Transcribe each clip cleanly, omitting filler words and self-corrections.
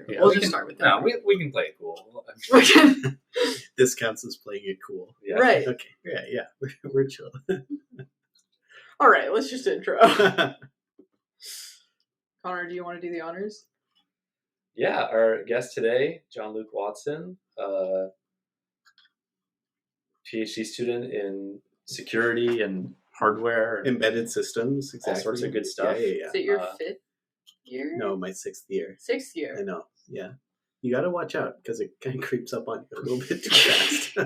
Yeah, we'll just start with that. No, we can play it cool. This counts as playing it cool. Yeah. Right. Okay. Yeah. We're chill. All right, let's just intro. Connor, do you want to do the honors? Yeah, our guest today, Jean-Luc Watson, PhD student in security and hardware. And Embedded systems, exactly. all sorts of good stuff. Yeah. Is it your fifth year? No, my 6th year. 6th year. I know. Yeah. You got to watch out because it kind of creeps up on you a little bit too fast.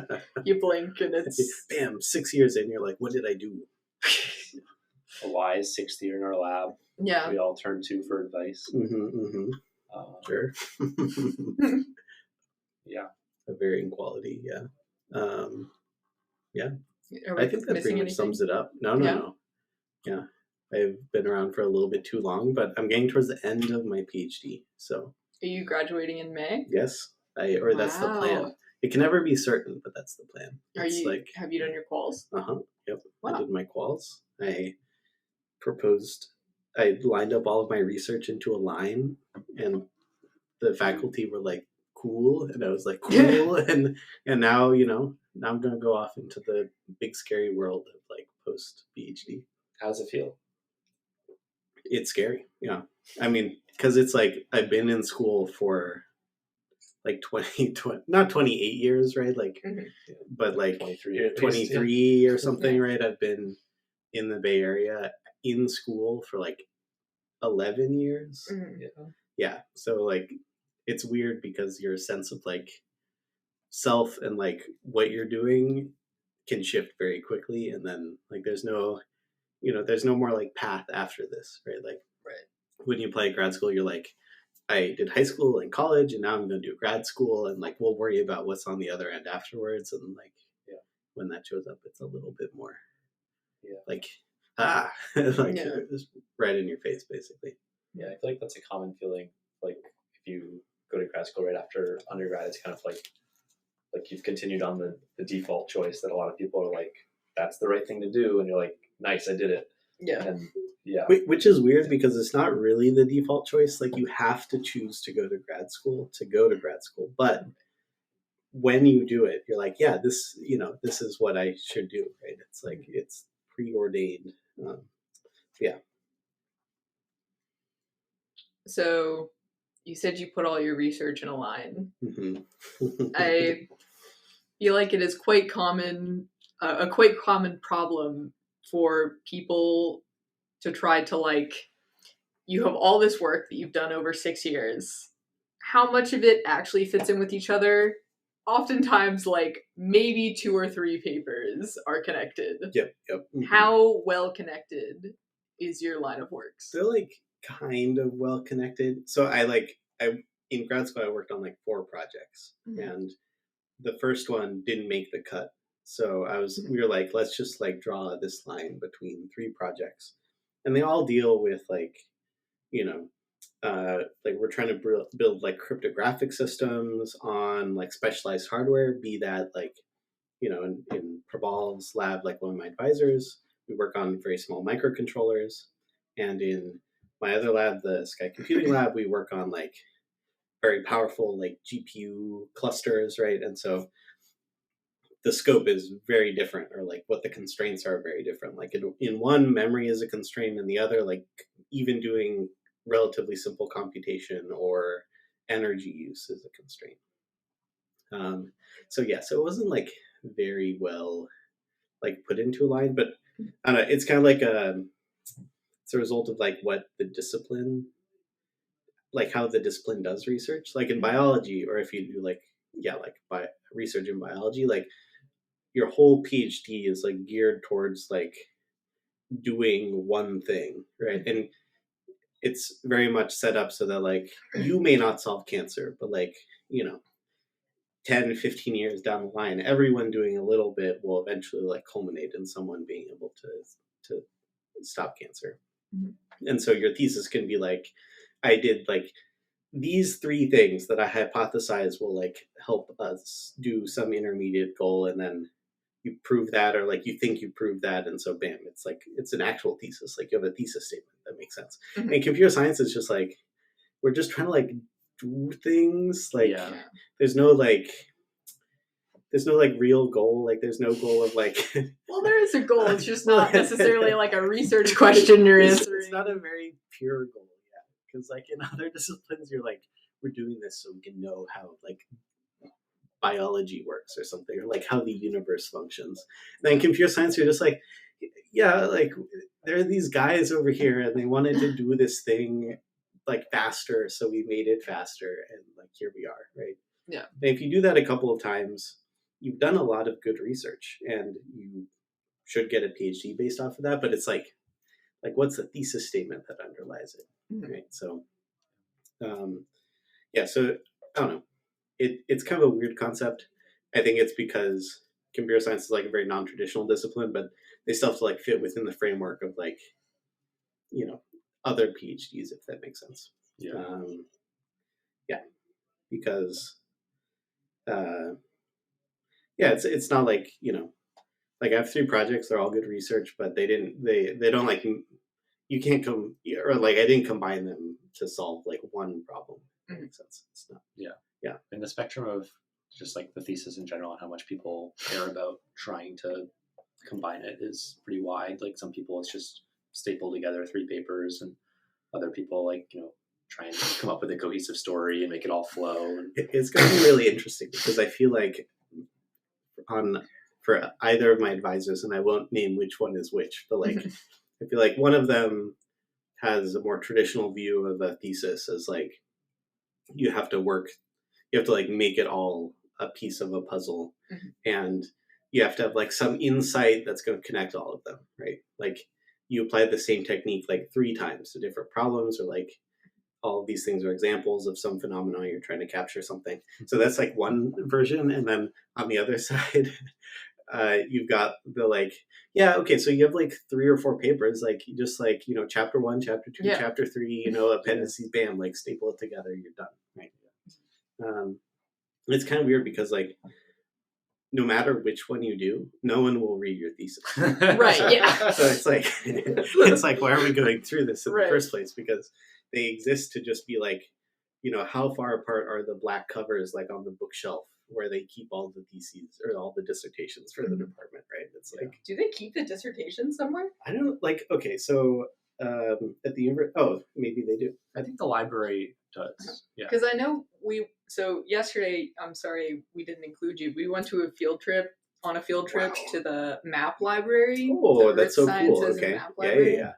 You blink and it's... Bam, 6 years in, you're like, what did I do? A wise 6th year in our lab. Yeah. We all turn to for advice. Sure. Yeah. A varying quality, yeah. Yeah. I think that pretty much sums it up. No. Yeah. I've been around for a little bit too long, but I'm getting towards the end of my PhD, so... Are you graduating in May? Yes. That's the plan. It can never be certain, but that's the plan. Have you done your quals? Yep. Wow. I did my quals. I lined up all of my research into a line, and the faculty were like, cool, and I was like, cool, and now, now I'm going to go off into the big scary world of like post PhD. How does it feel? It's scary. Yeah. I mean, because it's like, I've been in school for like 20, not 28 years, right? Like, but like 23 or something, right? I've been in the Bay Area in school for like 11 years. Yeah. So like, it's weird because your sense of like self and like what you're doing can shift very quickly. And then like, there's no more like path after this, right? Like, when you play grad school, you're like, I did high school and college, and now I'm going to do grad school, and like we'll worry about what's on the other end afterwards. And like, when that shows up, it's a little bit more, like just right in your face, basically. Yeah, I feel like that's a common feeling. Like if you go to grad school right after undergrad, it's kind of like you've continued on the default choice that a lot of people are like, that's the right thing to do, and you're like, nice, I did it. Yeah. And yeah. Which is weird because it's not really the default choice. Like you have to choose to go to grad school. But when you do it, you're like, yeah, this is what I should do, right? It's like, it's preordained. Yeah. So you said you put all your research in a line. Mm-hmm. I feel like it is quite common, a quite common problem for people to try to like, you have all this work that you've done over 6 years. How much of it actually fits in with each other? Oftentimes, like, maybe 2 or 3 papers are connected. Yep. Mm-hmm. How well connected is your line of works? They're like kind of well connected. So I in grad school, I worked on like 4 projects, and the first one didn't make the cut. So we were like, let's just like draw this line between 3 projects. And they all deal with like, like we're trying to build like cryptographic systems on like specialized hardware, be that like, in Prabal's lab, like one of my advisors, we work on very small microcontrollers. And in my other lab, the Sky Computing Lab, we work on like very powerful like GPU clusters, right? And so the scope is very different, or like what the constraints are very different. Like in one, memory is a constraint, and the other, like even doing relatively simple computation or energy use is a constraint. So it wasn't like very well like put into a line, but I don't know, it's kind of like it's a result of like what the discipline, like how the discipline does research. Like in biology, or if you do like research in biology, like your whole PhD is like geared towards like doing one thing, right? And it's very much set up so that like you may not solve cancer, but like 10, 15 years down the line, everyone doing a little bit will eventually like culminate in someone being able to stop cancer. And so your thesis can be like, I did like these 3 things that I hypothesize will like help us do some intermediate goal, and then you prove that, or like you think you prove that, and so bam, it's like it's an actual thesis. Like you have a thesis statement that makes sense. And computer science is just like, we're just trying to like do things. Like Yeah. there's no like real goal. Like there's no goal of like. Well, there is a goal. It's just not necessarily like a research question you're answering. It's not a very pure goal, because like in other disciplines, you're like, we're doing this so we can know how like biology works or something, or like how the universe functions. And then computer science, you're just like, yeah, like there are these guys over here and they wanted to do this thing like faster, so we made it faster, and like here we are, right? Yeah. And if you do that a couple of times, you've done a lot of good research, and you should get a PhD based off of that. But it's like what's the thesis statement that underlies it, right? So, so I don't know. It's kind of a weird concept. I think it's because computer science is like a very non-traditional discipline, but they still have to like fit within the framework of like, other PhDs, if that makes sense. Yeah. Because, it's not like, like I have 3 projects, they're all good research, but they don't like, you can't or like I didn't combine them to solve like one problem. That makes sense. It's not. Yeah. And the spectrum of just like the thesis in general and how much people care about trying to combine it is pretty wide. Like some people, it's just staple together 3 papers, and other people like, try and come up with a cohesive story and make it all flow. It's going to be really interesting because I feel like for either of my advisors, and I won't name which one is which, but like I feel like one of them has a more traditional view of a thesis as like you have to like make it all a piece of a puzzle, and you have to have like some insight that's going to connect all of them, right? Like you apply the same technique like 3 times to different problems, or like all of these things are examples of some phenomenon you're trying to capture something. So that's like one version. And then on the other side, you've got the like, so you have like 3 or 4 papers, like you just like, chapter 1, chapter 2, chapter 3, appendices, bam, like staple it together, you're done, right? It's kind of weird because like, no matter which one you do, no one will read your thesis. Right, yeah. So it's like, why are we going through this in the first place? Because they exist to just be like, how far apart are the black covers like on the bookshelf where they keep all the theses or all the dissertations for the department, right? It's like, do they keep the dissertation somewhere? I don't like. Okay, so at the university, maybe they do. I think the library does. Yeah. Because I know yesterday, I'm sorry we didn't include you. We went to a field trip to the map library. Oh, that's so cool. Okay.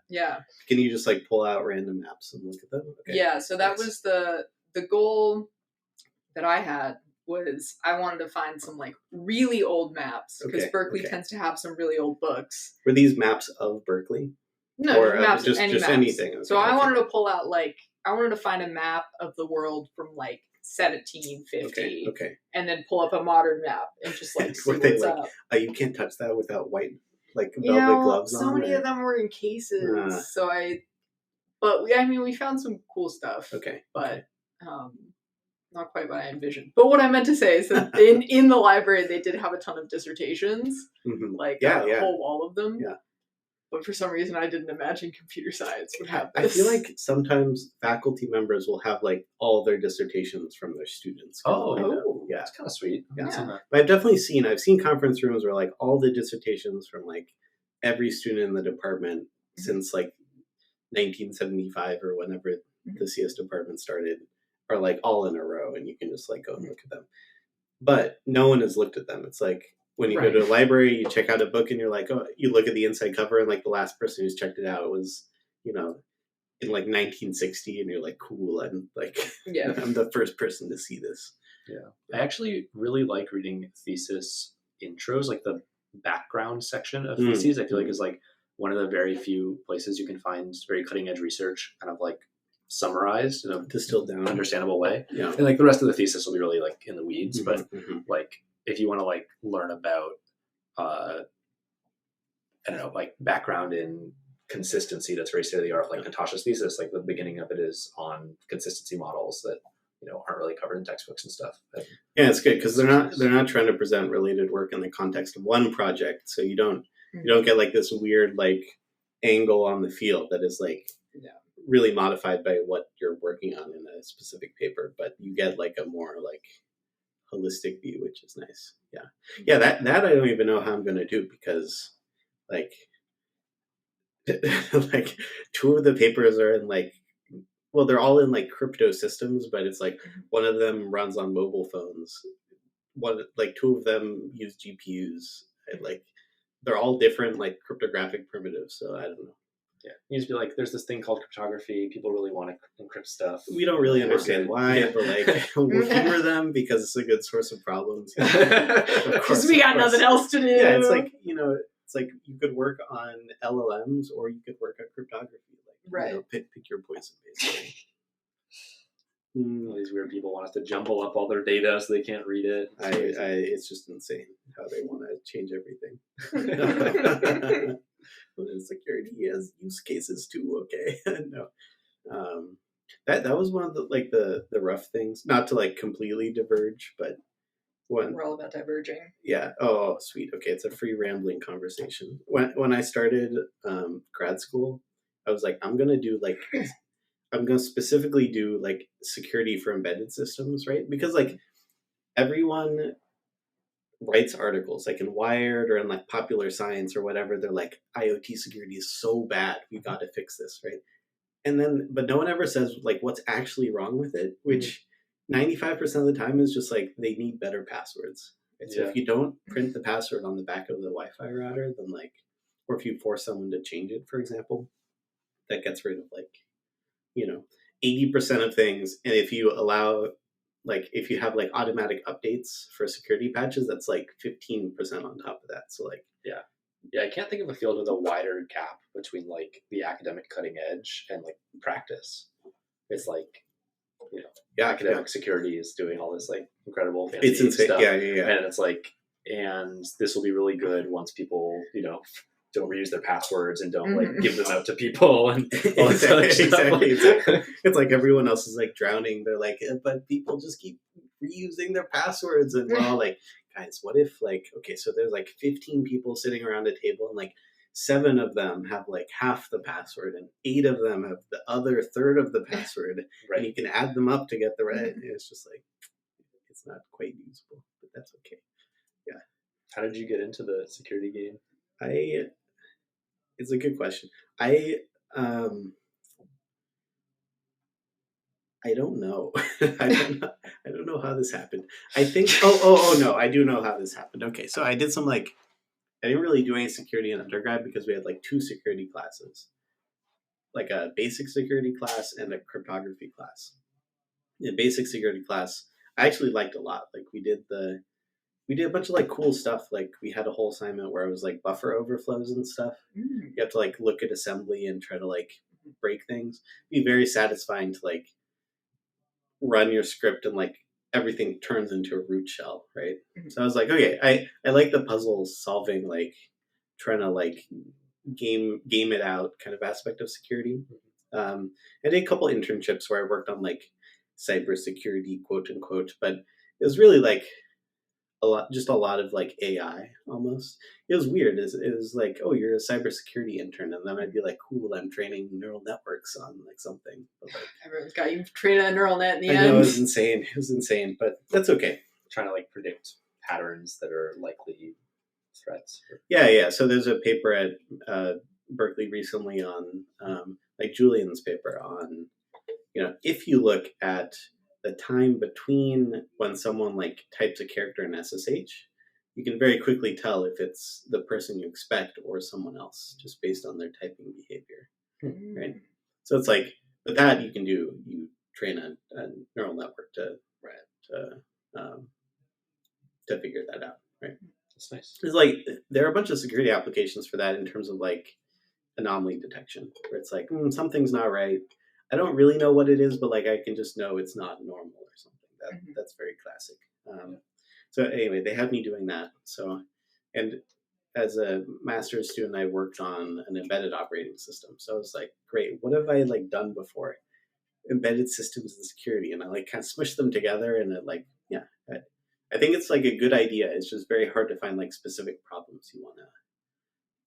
Yeah. Can you just like pull out random maps and look at them? Okay. Yeah. So that was the goal that I had, was I wanted to find some like really old maps, because Berkeley tends to have some really old books. Were these maps of Berkeley? No, or maps just maps. anything. Okay, so I wanted to pull out I wanted to find a map of the world from like 1750. Okay. And then pull up a modern map and just like see they what's like, up. You can't touch that without white like velvet gloves on. So many of them were in cases. We found some cool stuff. Okay. But not quite what I envisioned. But what I meant to say is that in the library they did have a ton of dissertations. A whole wall of them. Yeah. But for some reason, I didn't imagine computer science would have this. I feel like sometimes faculty members will have like all their dissertations from their students. Yeah, it's kind of sweet. Yeah. But I've seen conference rooms where like all the dissertations from like every student in the department since like 1975 or whenever the CS department started are like all in a row, and you can just like go and look at them. But no one has looked at them. It's like, when you go to a library, you check out a book and you're like, you look at the inside cover, and like the last person who's checked it out was, in like 1960, and you're like, cool. I'm like, I'm the first person to see this. Yeah. I actually really like reading thesis intros, like the background section of theses. I feel like is like one of the very few places you can find very cutting edge research kind of like summarized in a distilled down, understandable way. Yeah. And like the rest of the thesis will be really like in the weeds, but like, if you want to like learn about, I don't know, like background in consistency, that's very state of the art. Like Natasha's thesis, like the beginning of it is on consistency models that aren't really covered in textbooks and stuff. Yeah, it's good because they're not trying to present related work in the context of one project, so you don't get like this weird like angle on the field that is like really modified by what you're working on in a specific paper, but you get like a more like holistic view, which is nice. Yeah, that I don't even know how I'm going to do, because like like two of the papers are in like, well, they're all in like crypto systems, but it's like one of them runs on mobile phones, like two of them use GPUs, and like they're all different like cryptographic primitives, so I don't know. Yeah, you just be like, there's this thing called cryptography. People really want to encrypt stuff. We don't really understand why, but like we'll humor them because it's a good source of problems. Because we got nothing else to do. Yeah, it's like, it's like you could work on LLMs or you could work on cryptography. Like, right. Pick your poison, basically. All these weird people want us to jumble up all their data so they can't read it. It's just insane how they want to change everything. Security has use cases too. Okay, no, that was one of the rough things. Not to like completely diverge, but we're all about diverging. Yeah. Oh, sweet. Okay, it's a free rambling conversation. When I started grad school, I was like, I'm gonna specifically do like security for embedded systems, right? Because like everyone writes articles like in Wired or in like Popular Science or whatever. They're like, IoT security is so bad, we got to fix this, right? And then, but no one ever says like what's actually wrong with it, which 95% of the time is just like they need better passwords. Right? So if you don't print the password on the back of the Wi-Fi router, then like, or if you force someone to change it, for example, that gets rid of like, 80% of things. And if you allow, like, if you have like automatic updates for security patches, that's like 15% on top of that. So like, yeah, I can't think of a field with a wider gap between like the academic cutting edge and like practice. It's like, academic security is doing all this like incredible fancy it's insane stuff. Yeah. And it's like, and this will be really good once people, don't reuse their passwords and don't like give them out to people and all this other stuff. Exactly. It's like everyone else is like drowning. They're like, but people just keep reusing their passwords, and we're all like, guys, what if like, okay, so there's like 15 people sitting around a table and like 7 of them have like half the password and 8 of them have the other third of the password, right? And you can add them up to get the right. It's just like, it's not quite usable, but that's okay. Yeah. How did you get into the security game? It's a good question. I don't know. I don't know how this happened. I think. Oh no, I do know how this happened. Okay, so I did some I didn't really do any security in undergrad because we had like 2 security classes, like a basic security class and a cryptography class. The basic security class I actually liked a lot. Like we did a bunch of like cool stuff. Like we had a whole assignment where it was like buffer overflows and stuff. You have to like look at assembly and try to like break things. It'd be very satisfying to like run your script and like everything turns into a root shell, right? So I was like, okay, I like the puzzle solving, like trying to like game it out kind of aspect of security. I did a couple internships where I worked on like cybersecurity, quote unquote, but it was really like a lot of like AI almost. It was weird. It was like, oh, you're a cybersecurity intern, and then I'd be like, cool, I'm training neural networks on like something. But like, everyone's got you trained on a neural net in the end. I know, it was insane, but that's okay. Trying to like predict patterns that are likely threats. Yeah. So there's a paper at Berkeley recently on like Julian's paper on, if you look at the time between when someone like types a character in SSH, you can very quickly tell if it's the person you expect or someone else just based on their typing behavior, right? So it's like, but that you can do. You train a neural network to figure that out, right? That's nice. It's like there are a bunch of security applications for that in terms of like anomaly detection, where it's like something's not right. I don't really know what it is, but like I can just know it's not normal or something. That's very classic. So anyway, they had me doing that. So, and as a master's student, I worked on an embedded operating system. So I was like, great, what have I like done before? Embedded systems and security, and I like kind of smushed them together, and it like, I think it's like a good idea. It's just very hard to find like specific problems you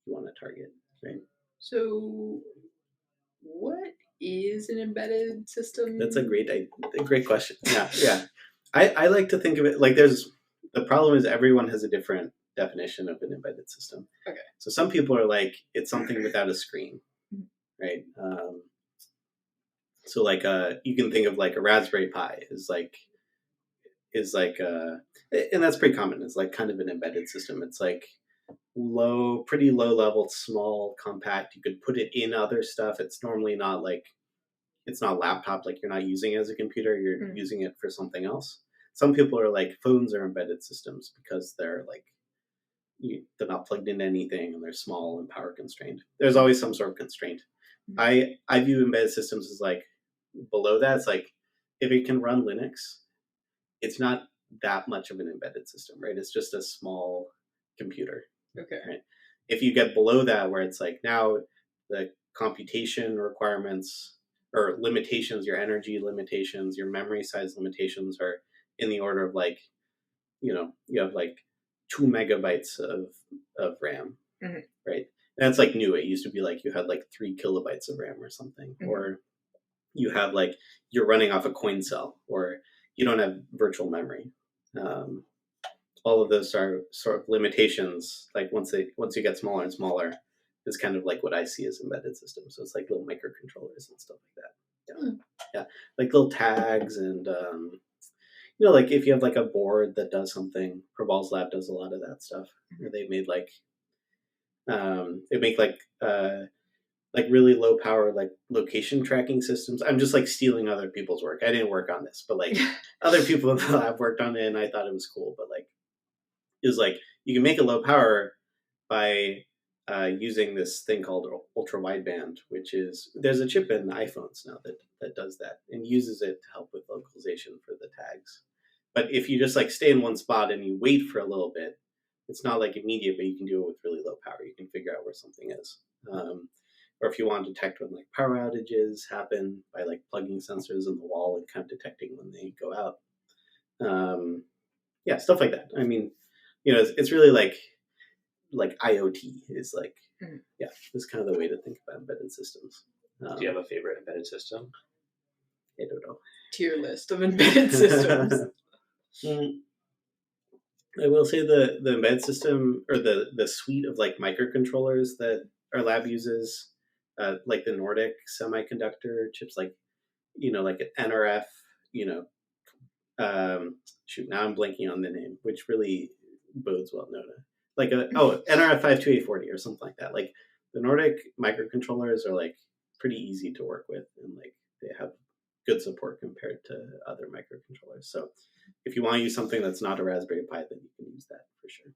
wanna target, right? So, what is an embedded system? That's a great question. Yeah. I like to think of it like the problem is everyone has a different definition of an embedded system. Okay. So some people are like, it's something without a screen, right? So like you can think of like a Raspberry Pi is like and that's pretty common. It's like kind of an embedded system. It's like pretty low level, small, compact. You could put it in other stuff. It's normally not like, it's not a laptop, like you're not using it as a computer, you're using it for something else. Some people are like, phones are embedded systems because they're like, they're not plugged into anything and they're small and power constrained. There's always some sort of constraint. I view embedded systems as like below that. It's like, if it can run Linux, it's not that much of an embedded system, right? It's just a small computer. Okay. Right? If you get below that, where it's like now the computation requirements or limitations, your energy limitations, your memory size limitations are in the order of like, you have like 2 megabytes of RAM, right? That's like new. It used to be like you had like 3 kilobytes of RAM or something, or you have like, you're running off a coin cell, or you don't have virtual memory. All of those are sort of limitations. Like once you get smaller and smaller, is kind of like what I see as embedded systems. So it's like little microcontrollers and stuff like that. Yeah, like little tags and like if you have like a board that does something. Prabal's lab does a lot of that stuff. They made like like really low power like location tracking systems. I'm just like stealing other people's work. I didn't work on this, but like other people in the lab worked on it, and I thought it was cool. But like, it was like you can make it low power by using this thing called ultra wideband, which is, there's a chip in iPhones now that does that and uses it to help with localization for the tags. But if you just like stay in one spot and you wait for a little bit, it's not like immediate, but you can do it with really low power. You can figure out where something is. Or if you want to detect when like power outages happen by like plugging sensors in the wall and kind of detecting when they go out. Yeah, stuff like that. I mean, it's really like IoT is like, yeah, this is kind of the way to think about embedded systems. Do you have a favorite embedded system? I don't know. Tier list of embedded systems. I will say the embedded system, or the suite of like microcontrollers that our lab uses, like the Nordic semiconductor chips, like like an NRF, now I'm blanking on the name, which really bodes well. Like NRF 52840 or something like that. Like the Nordic microcontrollers are like pretty easy to work with, and like they have good support compared to other microcontrollers. So if you want to use something that's not a Raspberry Pi, then you can use that for sure.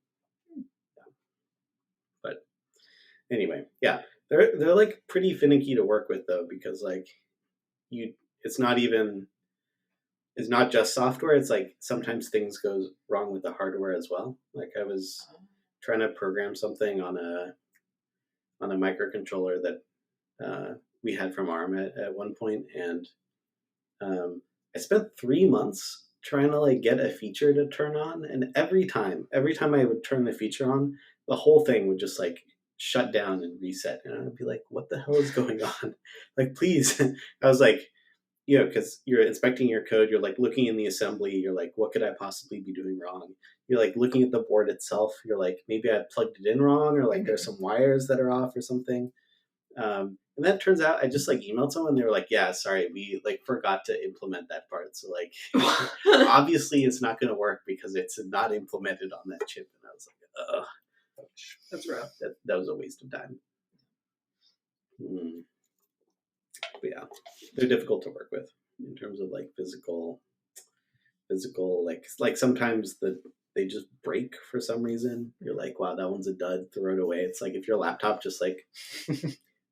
Yeah. But anyway, yeah, they're like pretty finicky to work with though, because like it's not just software. It's like sometimes things go wrong with the hardware as well. Like I was trying to program something on a microcontroller that we had from ARM at one point, and I spent 3 months trying to like get a feature to turn on, and every time I would turn the feature on, the whole thing would just like shut down and reset, and I'd be like, what the hell is going on? Like, please. I was like, because you're inspecting your code, you're like looking in the assembly, you're like, what could I possibly be doing wrong? You're like looking at the board itself, you're like, maybe I plugged it in wrong, or like there's some wires that are off or something. And that turns out I just like emailed someone, they were like, yeah, sorry, we like forgot to implement that part. So like, obviously it's not going to work because it's not implemented on that chip. And I was like, ugh, that's rough. That was a waste of time. But yeah, they're difficult to work with in terms of like physical, like sometimes they just break for some reason. You're like, wow, that one's a dud, throw it away. It's like if your laptop just like,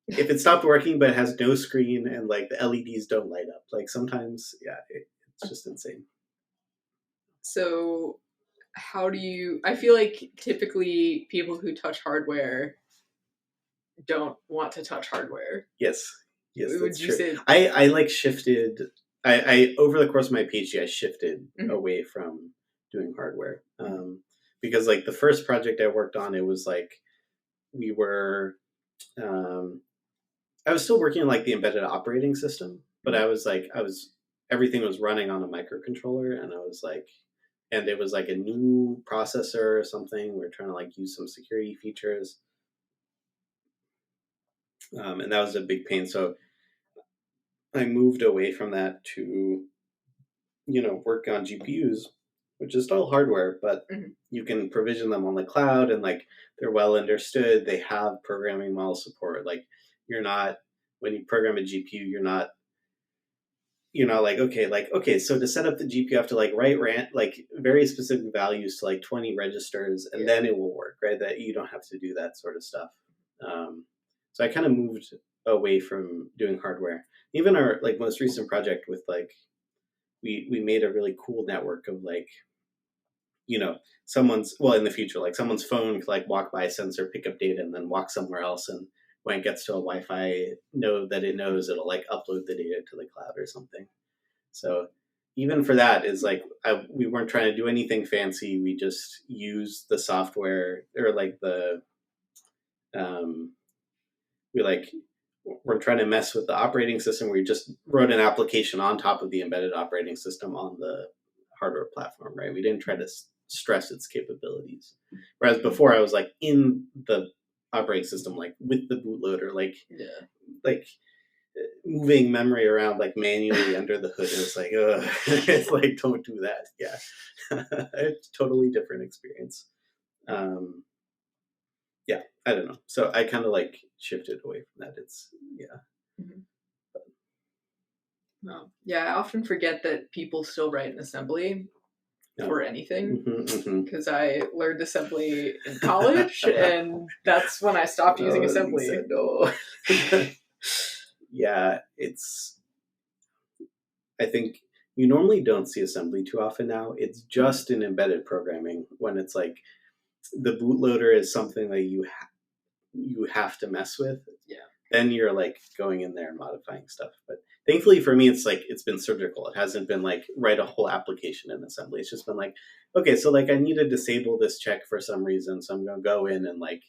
if it stopped working but it has no screen and like the LEDs don't light up, like sometimes, yeah, it's just insane. So I feel like typically people who touch hardware don't want to touch hardware. Yes, would you say? I like shifted. I over the course of my PhD, I shifted away from doing hardware because like the first project I worked on, it was like we were I was still working on like the embedded operating system, but I was everything was running on a microcontroller, and I was like, and it was like a new processor or something. We were trying to like use some security features. And that was a big pain. So I moved away from that to, work on GPUs, which is still hardware, but you can provision them on the cloud, and like they're well understood. They have programming model support. Like when you program a GPU, you're not okay, so to set up the GPU, you have to like write like very specific values to like 20 registers, and then it will work, right? That you don't have to do that sort of stuff. So I kind of moved away from doing hardware. Even our like most recent project with like, we made a really cool network of like, in the future, like someone's phone could like walk by a sensor, pick up data, and then walk somewhere else, and when it gets to a Wi-Fi node that it knows, it'll like upload the data to the cloud or something. So even for that is like, we weren't trying to do anything fancy. We just used the software, or like we're trying to mess with the operating system. We just wrote an application on top of the embedded operating system on the hardware platform, right? We didn't try to stress its capabilities. Whereas before I was like in the operating system, like with the bootloader, like moving memory around like manually under the hood. It's like, it's like, don't do that. Yeah. It's totally different experience. Yeah, I don't know. So I kind of like shifted away from that. It's Well, yeah, I often forget that people still write in assembly for anything, because I learned assembly in college, and that's when I stopped using assembly. Lisa, no. Yeah, I think you normally don't see assembly too often now. It's just in embedded programming when it's like the bootloader is something that you have to mess with. Yeah. Then you're like going in there and modifying stuff. But thankfully for me, it's like, it's been surgical. It hasn't been like write a whole application in assembly. It's just been like, okay, so like I need to disable this check for some reason. So I'm going to go in and like,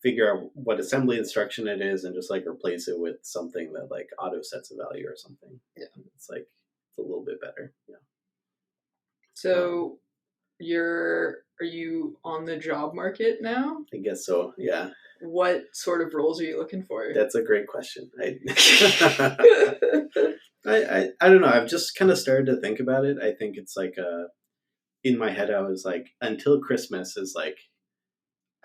figure out what assembly instruction it is and just like replace it with something that like auto sets a value or something. Yeah. It's like, it's a little bit better. Yeah. So are you on the job market now? I guess so. Yeah. What sort of roles are you looking for? That's a great question. I don't know. I've just kind of started to think about it. I think it's like in my head, I was like, until Christmas is like,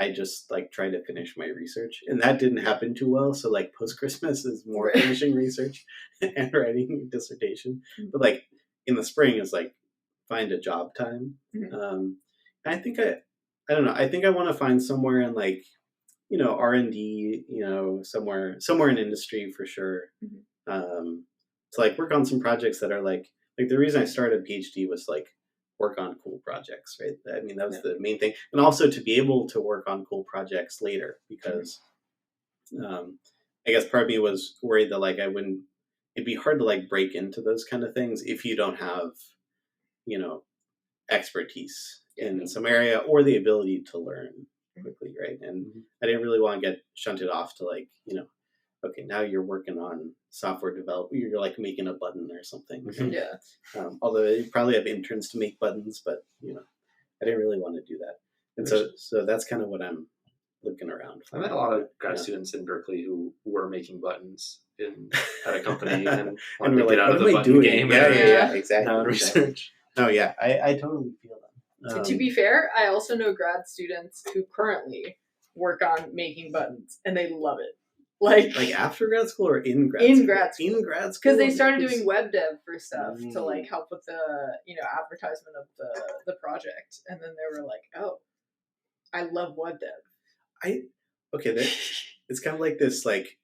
I just like try to finish my research, and that didn't happen too well. So like post Christmas is more finishing research and writing a dissertation. But like in the spring is like find a job time. I think I don't know. I think I want to find somewhere in like, R&D, somewhere in industry for sure. To like work on some projects that are like the reason I started a PhD was like work on cool projects, right? I mean, that was the main thing. And also to be able to work on cool projects later, because I guess part of me was worried that like it'd be hard to like break into those kind of things if you don't have, expertise in some area or the ability to learn quickly, right? And I didn't really want to get shunted off to like, okay, now you're working on software development, you're like making a button or something. Yeah. Although you probably have interns to make buttons, but I didn't really want to do that. And so that's kind of what I'm looking around for. I met a lot of grad students in Berkeley who were making buttons at a company and wanted to get out of the button game. Yeah, exactly. Research. Oh yeah, I totally feel that. To be fair, I also know grad students who currently work on making buttons, and they love it. Like after grad school or in grad school? In grad school. In grad school. Because they started doing web dev for stuff to like help with the, advertisement of the project. And then they were like, oh, I love web dev. It's kind of like this, like,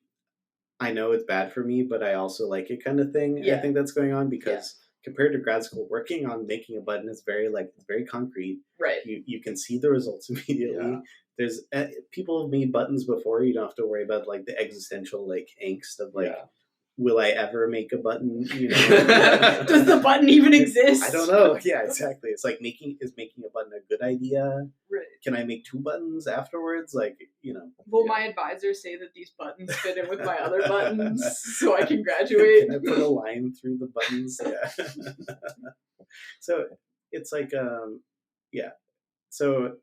I know it's bad for me, but I also like it kind of thing. Yeah. I think that's going on because compared to grad school, working on making a button is very concrete. Right. You can see the results immediately. Yeah. There's people have made buttons before. You don't have to worry about like the existential like angst of like, will I ever make a button? Does the button even exist? I don't know. Yeah, exactly. It's like making a button a good idea? Right. can I make 2 buttons afterwards? Like, Will Yeah. my advisors say that these buttons fit in with my other buttons so I can graduate? Can I put a line through the buttons? Yeah. So it's like, yeah. So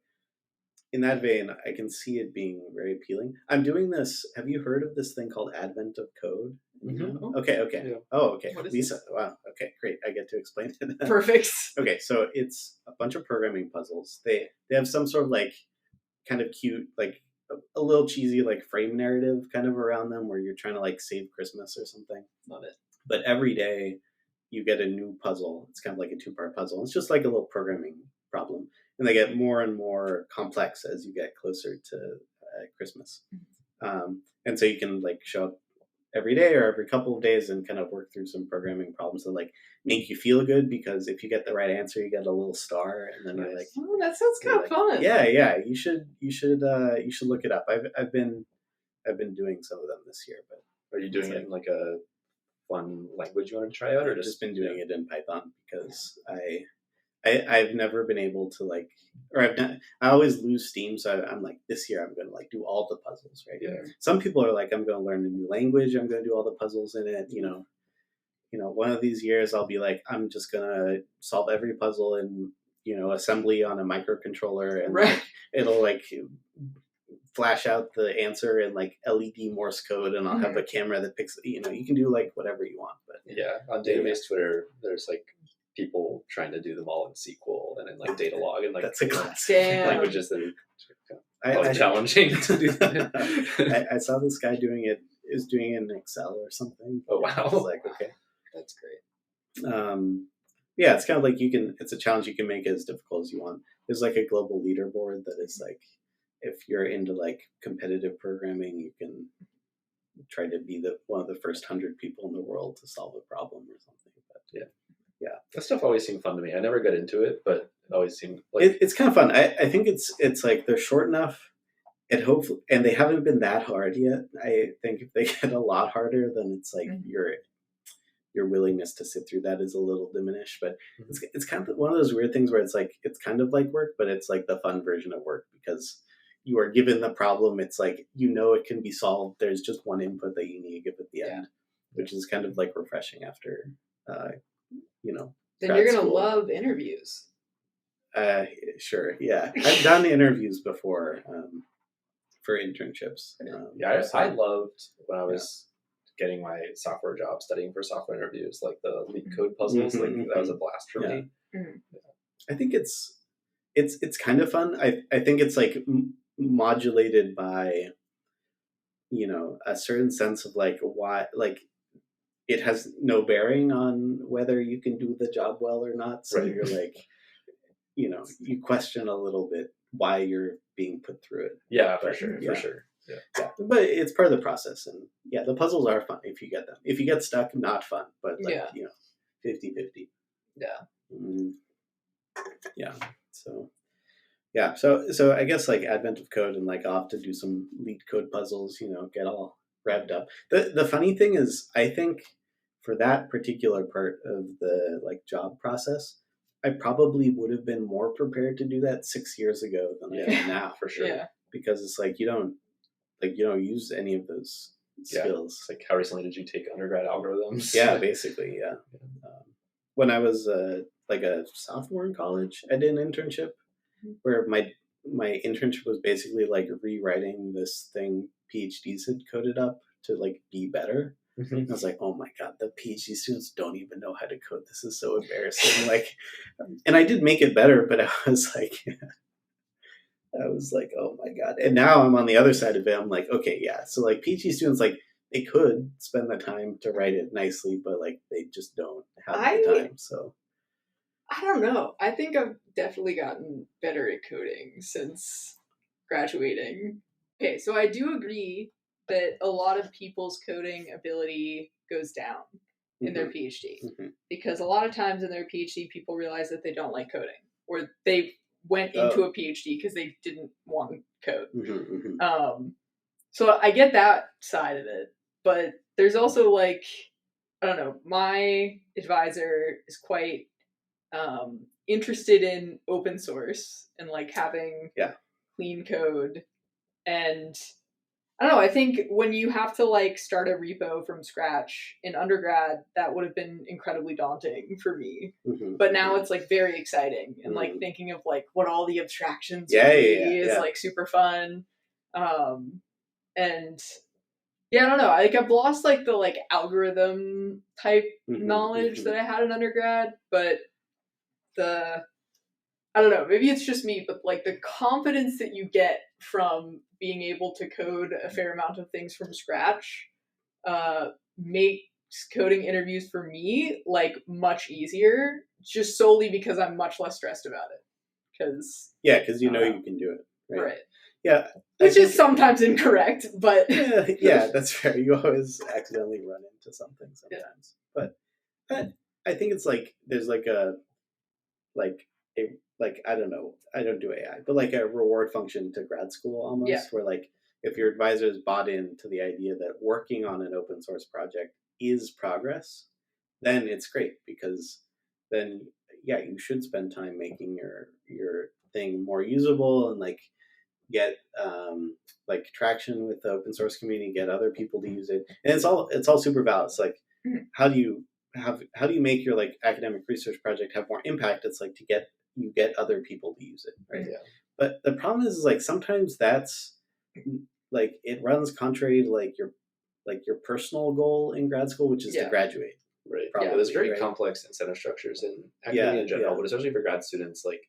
in that vein, I can see it being very appealing. I'm doing this. Have you heard of this thing called Advent of Code? Mhm. Okay. Yeah. Oh, okay. What is Lisa. Wow. Okay, great. I get to explain it. Perfect. Okay, so it's a bunch of programming puzzles. They have some sort of like kind of cute, like a little cheesy like frame narrative kind of around them where you're trying to like save Christmas or something. Love it. But every day you get a new puzzle. It's kind of like a 2-part puzzle. It's just like a little programming problem. And they get more and more complex as you get closer to Christmas. And so you can like show up every day or every couple of days and kind of work through some programming problems that like make you feel good, because if you get the right answer, you get a little star, and then you're like, Oh, that sounds kind of fun. yeah, you should look it up. I've been doing some of them this year, but Are you doing it in like a fun language you want to try out, or I've just been doing it in Python because I've never been able to like, or I always lose steam. So I'm like, this year I'm going to like do all the puzzles, right? Yeah. Some people are like, I'm going to learn a new language. I'm going to do all the puzzles in it. One of these years I'll be like, I'm just going to solve every puzzle in, assembly on a microcontroller, and Right. like, it'll like flash out the answer in like LED Morse code, and I'll have a camera that picks, you can do like whatever you want. But Yeah, on database Twitter, there's like people trying to do them all in SQL and in like data log and like that's a class. Damn. languages that are I challenging to do that. I saw this guy doing it in Excel or something. Oh, wow. I was like, okay. That's great. Yeah, it's kind of like it's a challenge you can make it as difficult as you want. There's like a global leaderboard that is like, if you're into like competitive programming, you can try to be one of the first 100 people in the world to solve a problem or something. But yeah, that stuff always seemed fun to me. I never got into it, but it always seemed like it's kind of fun. I think it's like they're short enough, and hopefully, and they haven't been that hard yet. I think if they get a lot harder, then it's like your willingness to sit through that is a little diminished. But it's kind of one of those weird things where it's like it's kind of like work, but it's like the fun version of work, because you are given the problem. It's like, it can be solved. There's just one input that you need to give at the end, which is kind of like refreshing after, Then you're going to love interviews. Sure. Yeah. I've done interviews before for internships. I loved when I was getting my software job, studying for software interviews, like the leak code puzzles. Like that was a blast for me. I think it's kind of fun. I think it's like modulated by, a certain sense of like why, like it has no bearing on whether you can do the job well or not. So you're like, you question a little bit why you're being put through it. Yeah, for sure. Yeah. But it's part of the process, and the puzzles are fun if you get them. If you get stuck, not fun, but like 50-50. Yeah. So I guess like Advent of Code, and like I'll have to do some lead code puzzles, get all revved up. The funny thing is, I think for that particular part of the like job process, I probably would have been more prepared to do that 6 years ago than I am now, for sure. Yeah. Because it's like you don't use any of those skills. It's like, how recently did you take undergrad algorithms? Yeah, basically, yeah. When I was like a sophomore in college, I did an internship where my internship was basically like rewriting this thing PhDs had coded up to like be better. I was like, oh my God, the PhD students don't even know how to code. This is so embarrassing. Like, and I did make it better, but I was like, oh my God. And now I'm on the other side of it. I'm like, okay, yeah. So like PhD students, like they could spend the time to write it nicely, but like they just don't have the time. So I don't know. I think I've definitely gotten better at coding since graduating. Okay, so I do agree that a lot of people's coding ability goes down in their PhD. Because a lot of times in their PhD, people realize that they don't like coding, or they went into a PhD because they didn't want code. So I get that side of it, but there's also like, I don't know, my advisor is quite interested in open source and like having clean code. And I don't know, I think when you have to like start a repo from scratch in undergrad, that would have been incredibly daunting for me. Mm-hmm. But now it's like very exciting, and like thinking of like what all the abstractions would be is like super fun. And yeah, I don't know. Like I've lost like the like algorithm type knowledge that I had in undergrad, but I don't know, maybe it's just me, but like the confidence that you get from being able to code a fair amount of things from scratch makes coding interviews for me like much easier, just solely because I'm much less stressed about it. Because you know you can do it, right? Yeah, which is sometimes incorrect, but yeah, that's fair. You always accidentally run into something sometimes, but I think it's like there's like a I don't know, I don't do AI, but like a reward function to grad school almost, where like if your advisor is bought into the idea that working on an open source project is progress, then it's great, because then you should spend time making your thing more usable and like get like traction with the open source community, get other people to use it, and it's all super valid. It's like how do you make your like academic research project have more impact? It's like you get other people to use it, right? Yeah. But the problem is like sometimes that's like it runs contrary to like your personal goal in grad school, which is to graduate. Right. Probably, there's very complex incentive structures in academia in general, but especially for grad students, like,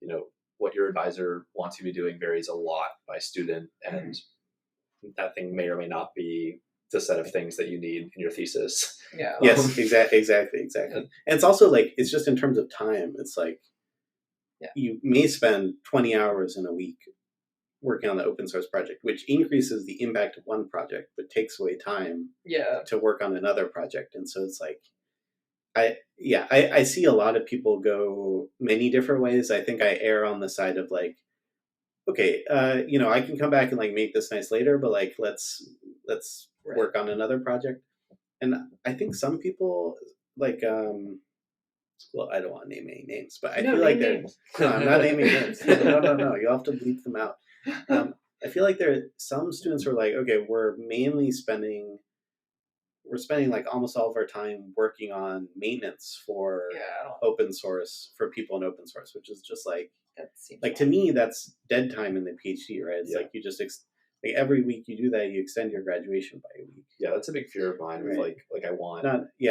you know, what your advisor wants you to be doing varies a lot by student, and that thing may or may not be the set of things that you need in your thesis. Yeah. Yes, exactly. And it's also like, it's just in terms of time. It's like, you may spend 20 hours in a week working on the open source project, which increases the impact of one project, but takes away time to work on another project. And so it's like, I see a lot of people go many different ways. I think I err on the side of like, okay, you know, I can come back and like make this nice later, but like, let's work on another project. And I think some people like, well, I don't want to name any names, but I feel like no, I'm not naming names. No, you'll have to bleep them out. I feel like some students who are like, okay, we're spending like almost all of our time working on maintenance for open source, for people in open source, which is just like to me, that's dead time in the PhD, right? It's like you just like every week you do that, you extend your graduation by a week. Yeah, that's a big fear of mine. With like I want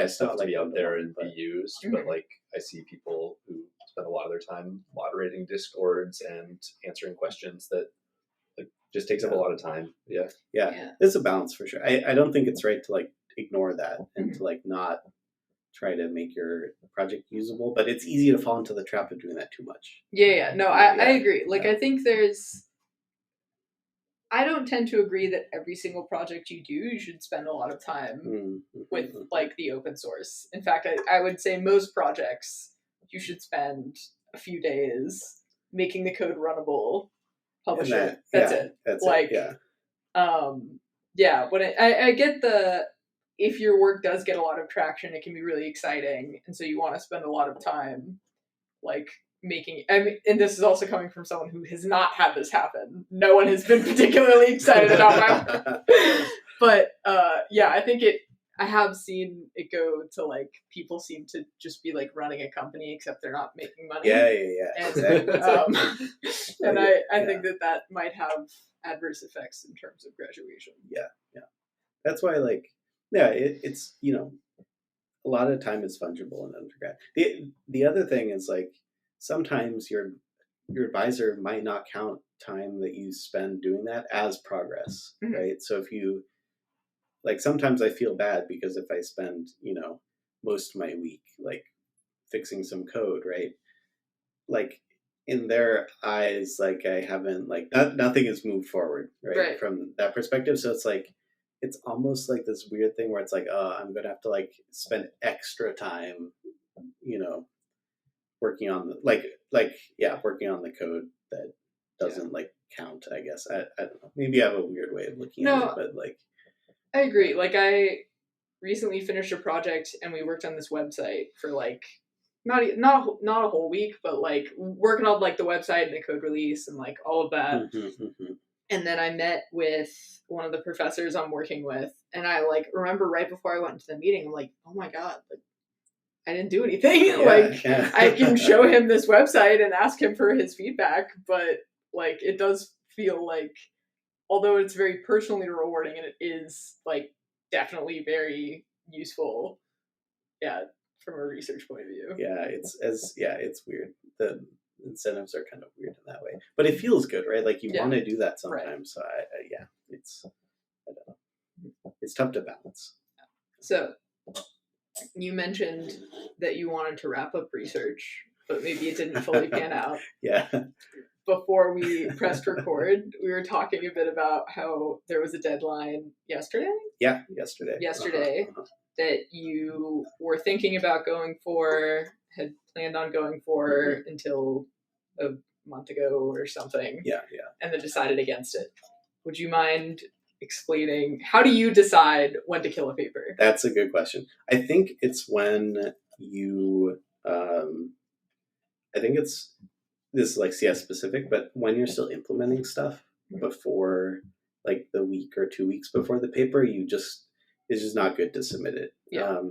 stuff to like be out there and be used, but like I see people who spend a lot of their time moderating Discords and answering questions that like just takes up a lot of time. Yeah, it's a balance for sure. I don't think it's right to like ignore that and to like not try to make your project usable, but it's easy to fall into the trap of doing that too much. I agree. Like I think I don't tend to agree that every single project you do, you should spend a lot of time with like the open source. In fact, I would say most projects you should spend a few days making the code runnable, publish it. That's it. When I get if your work does get a lot of traction, it can be really exciting, and so you want to spend a lot of time like making. And this is also coming from someone who has not had this happen. No one has been particularly excited about my work. But I think I have seen it go to like people seem to just be like running a company, except they're not making money. And, and I think that might have adverse effects in terms of graduation. That's why it's, you know, a lot of time is fungible in undergrad. The other thing is like sometimes your advisor might not count time that you spend doing that as progress, right? So if you like, sometimes I feel bad because if I spend, you know, most of my week like fixing some code, right? Like in their eyes, like I haven't like nothing has moved forward, right? From that perspective. So it's like, it's almost like this weird thing where it's like, I'm going to have to like spend extra time, you know, working on working on the code that doesn't like count, I guess. I don't know. Maybe I have a weird way of looking at it, but like, I agree. Like I recently finished a project and we worked on this website for like not a whole week, but like working on like the website and the code release and like all of that. And then I met with one of the professors I'm working with, and I like remember right before I went into the meeting, I'm like, oh my god, like I didn't do anything. I can show him this website and ask him for his feedback, but like it does feel like, although it's very personally rewarding and it is like definitely very useful, from a research point of view. It's weird. The incentives are kind of weird in that way, but it feels good, right? Like you want to do that sometimes. Right. So I don't know. It's tough to balance. So you mentioned that you wanted to wrap up research, but maybe it didn't fully pan out. Yeah. Before we pressed record, we were talking a bit about how there was a deadline yesterday. Yeah, yesterday. That you were thinking about going for, had planned on going for until a month ago or something. Yeah. And then decided against it. Would you mind explaining, how do you decide when to kill a paper? That's a good question. I think it's when you, I think it's, this is like CS specific, but when you're still implementing stuff before like the week or 2 weeks before the paper, it's just not good to submit it. Yeah.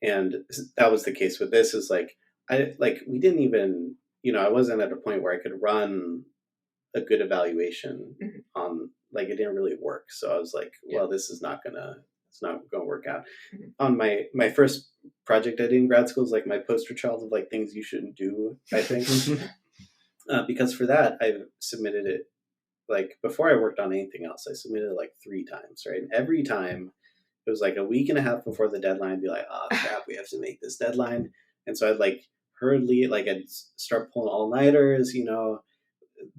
And that was the case with this. Is like we didn't even, I wasn't at a point where I could run a good evaluation on, like, it didn't really work. So I was like, well, this is not gonna work out. On my first project I did in grad school is like my poster child of like things you shouldn't do, I think. Because for that I submitted it, like before I worked on anything else, I submitted it like 3 times, right? And every time it was like a week and a half before the deadline, I'd be like, oh crap, we have to make this deadline. And so I'd like hurriedly, like I'd start pulling all-nighters,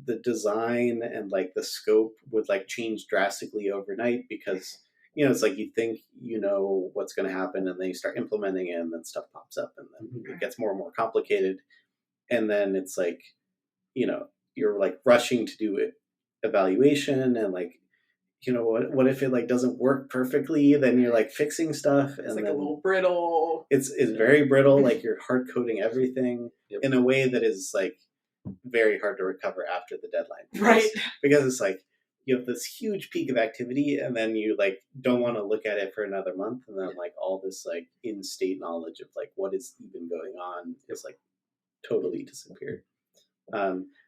the design and like the scope would like change drastically overnight because, it's like you think what's going to happen, and then you start implementing it, and then stuff pops up, and then it gets more and more complicated. And then it's like, you're like rushing to do it evaluation, and like, what if it like doesn't work perfectly? Then you're like fixing stuff, and it's like then a little brittle. It's very brittle. Like you're hard coding everything in a way that is like very hard to recover after the deadline, right? Because it's like you have this huge peak of activity, and then you like don't want to look at it for another month, and then like all this like in-state knowledge of like what is even going on is like totally disappeared.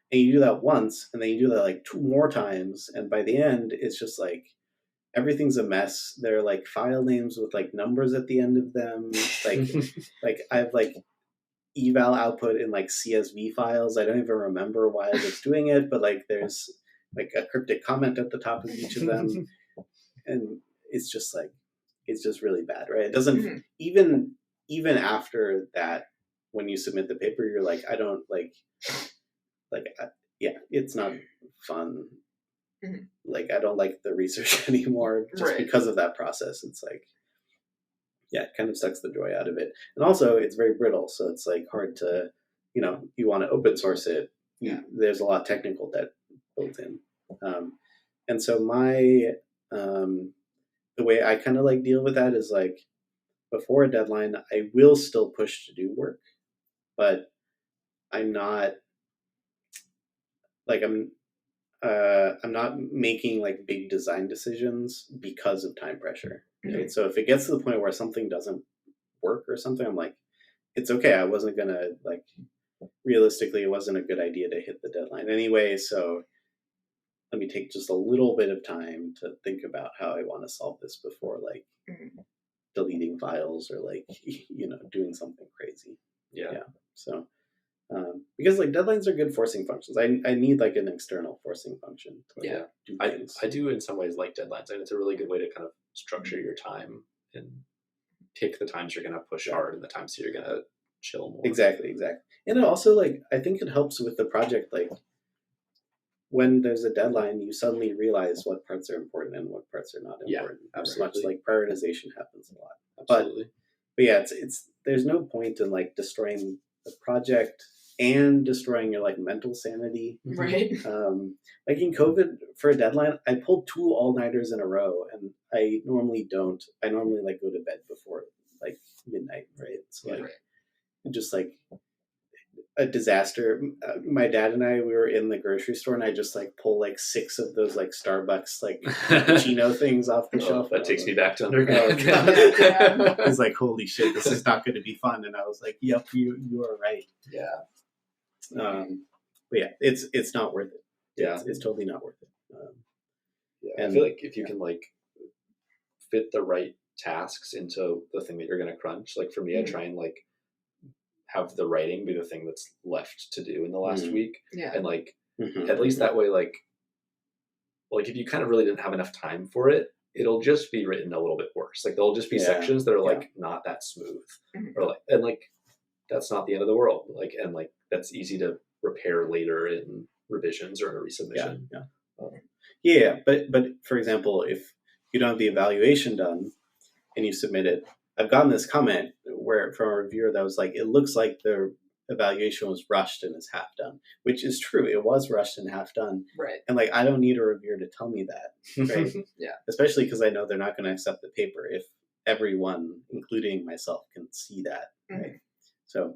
And you do that once, and then you do that like 2 more times, and by the end, it's just like everything's a mess. There are like file names with like numbers at the end of them. Like, like I have like eval output in like CSV files. I don't even remember why I was doing it, but like there's like a cryptic comment at the top of each of them, and it's just really bad, right? It doesn't even after that, when you submit the paper, you're like, I don't it's not fun. Like I don't like the research anymore just because of that process. It's like, it kind of sucks the joy out of it. And also it's very brittle. So it's like hard to, you want to open source it. There's a lot of technical debt built in. And so the way I kind of like deal with that is like before a deadline, I will still push to do work, but I'm not like, I'm not making like big design decisions because of time pressure. Right? So if it gets to the point where something doesn't work or something, I'm like, it's okay. I wasn't gonna like, realistically, it wasn't a good idea to hit the deadline anyway. So let me take just a little bit of time to think about how I want to solve this before like deleting files or like, doing something crazy. Yeah. So, because like deadlines are good forcing functions. I need like an external forcing function to do things. I do in some ways like deadlines, and it's a really good way to kind of structure your time and pick the times you're going to push hard and the times you're going to chill more. Exactly. And it also like, I think it helps with the project. Like when there's a deadline, you suddenly realize what parts are important and what parts are not important. As much like prioritization happens a lot. Absolutely. But yeah, it's there's no point in like destroying the project and destroying your like mental sanity. Right. Like in COVID for a deadline, I pulled 2 all-nighters in a row, and I normally don't. I normally like go to bed before like midnight, right? So like just like a disaster. My dad and I, we were in the grocery store, and I just like pull like 6 of those like Starbucks like cappuccino things off the shelf. That takes me back to undergrad. Yeah. He's like, holy shit, this is not going to be fun. And I was like, yep, you are right. Yeah. But yeah, it's not worth it. Yeah. It's totally not worth it. Yeah. I feel like if you can like fit the right tasks into the thing that you're going to crunch, like for me, I try and like have the writing be the thing that's left to do in the last week. Yeah. And like, at least that way, like if you kind of really didn't have enough time for it, it'll just be written a little bit worse. Like there'll just be sections that are like not that smooth, or like, and like that's not the end of the world. Like, and like that's easy to repair later in revisions or in a resubmission. But for example, if you don't have the evaluation done and you submit it, I've gotten this comment where from a reviewer that was like, it looks like the evaluation was rushed and is half done, which is true. It was rushed and half done. Right. And like, I don't need a reviewer to tell me that. Right. Yeah. Especially because I know they're not going to accept the paper if everyone, including myself, can see that. Right. So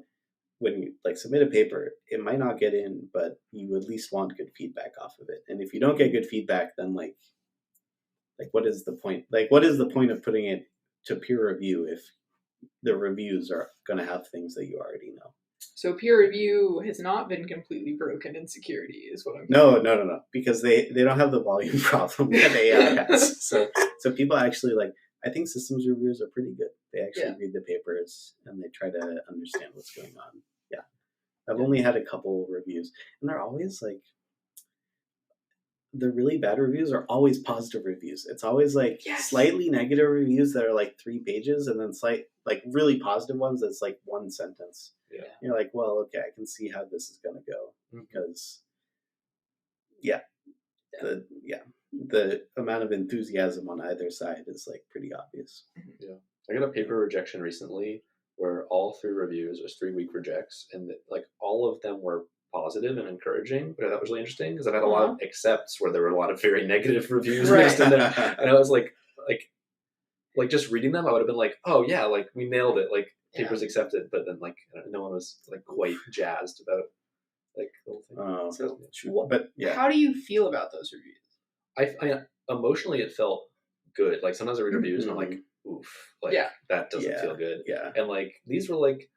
when you like submit a paper, it might not get in, but you at least want good feedback off of it. And if you don't get good feedback, then like what is the point? Like, what is the point of putting it to peer review if the reviews are going to have things that you already know? So peer review has not been completely broken in security, is what I'm No, because they don't have the volume problem that AI has. So people actually like, I think systems reviewers are pretty good. They actually read the papers and they try to understand what's going on. Yeah. I've only had a couple reviews, and they're always like, the really bad reviews are always positive reviews. It's always like slightly negative reviews that are like 3 pages, and then like really positive ones that's like 1 sentence. Yeah. You're like, well, okay, I can see how this is going to go because the amount of enthusiasm on either side is like pretty obvious. Yeah. I got a paper rejection recently where all 3 reviews was 3-week rejects, and like all of them were positive and encouraging, but that was really interesting because I've had a lot of accepts where there were a lot of very negative reviews mixed in there, and I was like just reading them, I would have been like, oh yeah, like we nailed it, like papers accepted, but then like no one was like quite jazzed about like the whole thing. But how do you feel about those reviews? I emotionally it felt good. Like sometimes I read reviews and I'm like, oof, like that doesn't feel good. Yeah, and like these were like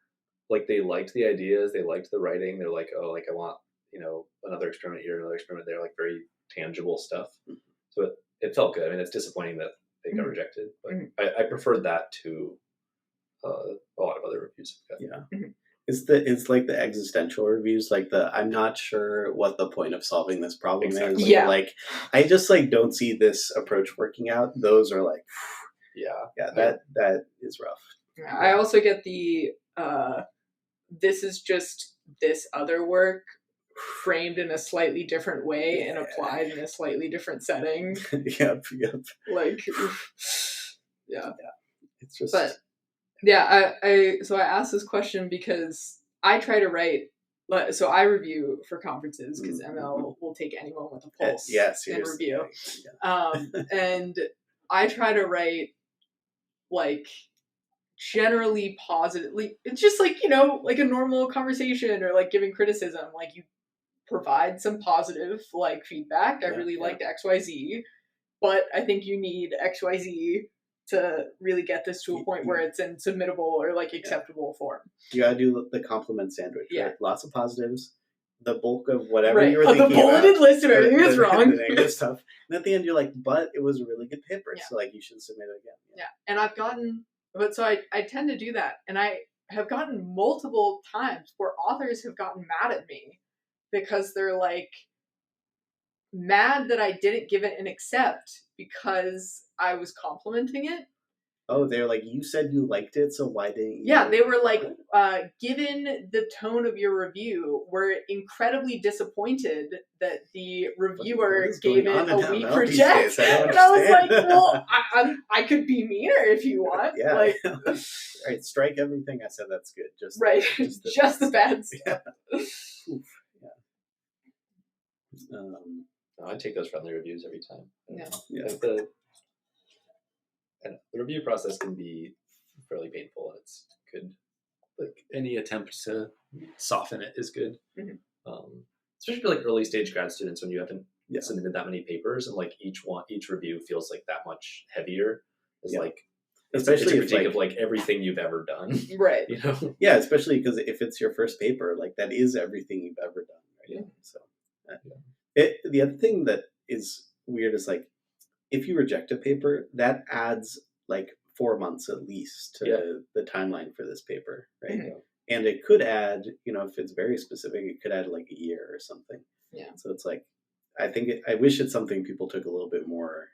they liked the ideas, they liked the writing. They're like, oh, like I want, another experiment here, another experiment there, like very tangible stuff. So it felt good. I mean, it's disappointing that they got rejected, but I preferred that to a lot of other reviews. It's like the existential reviews, like I'm not sure what the point of solving this problem is. Like I just like don't see this approach working out. Those are like, that is rough. I also get the this is just this other work framed in a slightly different way and applied in a slightly different setting. Yep. Like, It's just. But I asked this question because I try to write. So I review for conferences because ML will take anyone with a pulse and review. And I try to write like generally positively. It's just like, like a normal conversation or like giving criticism. Like you provide some positive like feedback. I really liked XYZ, but I think you need XYZ to really get this to a point where it's in submittable or like acceptable form. You gotta do the compliment sandwich. Right? Lots of positives. The bulk of whatever you were thinking the bulleted list of everything that's wrong. The negative stuff. And at the end, you're like, but it was a really good paper, so like you should submit it again. Yeah, and I've gotten, but so I tend to do that, and I have gotten multiple times where authors have gotten mad at me because they're like mad that I didn't give it an accept because I was complimenting it. Oh, they're like, you said you liked it, so why didn't you? Yeah, they were like, given the tone of your review, we're incredibly disappointed that the reviewer gave it a weak reject. And I was like, well, I could be meaner if you want. Yeah. Like, all right, strike everything I said. That's good. Just the bad stuff. Oof. I take those friendly reviews every time. Yeah. Like and the review process can be fairly painful, and it's good like any attempt to soften it is good. Mhm. Especially for like early stage grad students when you haven't Yeah. submitted that many papers and like each review feels like that much heavier. It's Yeah. like Especially it's a critique if, of like everything you've ever done. Right. You know? Yeah, especially because if it's your first paper, like that is everything you've ever done, right? Yeah. So the other thing that is weird is like if you reject a paper, that adds like 4 months at least to the timeline for this paper, right? Mhm. And it could add, if it's very specific, it could add like a year or something. Yeah. So it's like, I wish it's something people took a little bit more,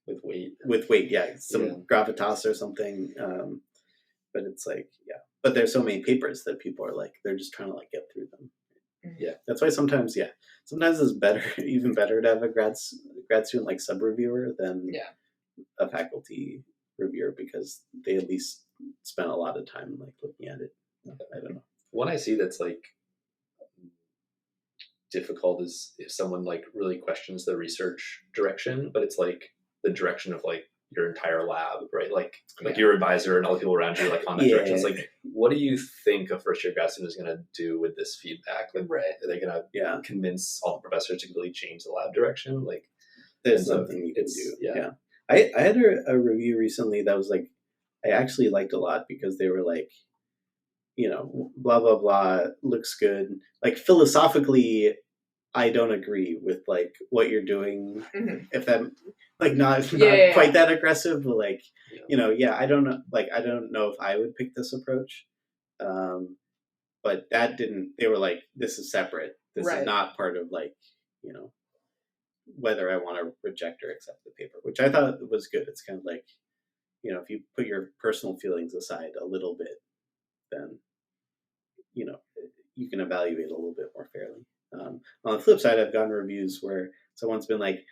With weight. with weight, some gravitas or something. But it's like, but there's so many papers that people are like, they're just trying to like get through them. Yeah. That's why sometimes it's better, even better to have a grad student like sub-reviewer than a faculty reviewer, because they at least spent a lot of time like looking at it. I don't know. One I see that's like difficult is if someone like really questions the research direction, but it's like the direction of like your entire lab, right? Like your advisor and all the people around you, like on that direction. It's like, what do you think a first year grad student is going to do with this feedback? Like, are they going to convince all the professors to completely change the lab direction? Like, there's nothing you can do. Yeah. I had a review recently that was like, I actually liked a lot because they were like, blah, blah, blah, looks good. Like philosophically, I don't agree with like what you're doing. Mhm. If that like not quite that aggressive, but like, I don't know. Like, I don't know if I would pick this approach. But that didn't, they were like, this is separate. This is not part of like, whether I want to reject or accept the paper, which I thought was good. It's kind of like, if you put your personal feelings aside a little bit, then, you can evaluate a little bit more fairly. On the flip side, I've gotten reviews where someone's been like,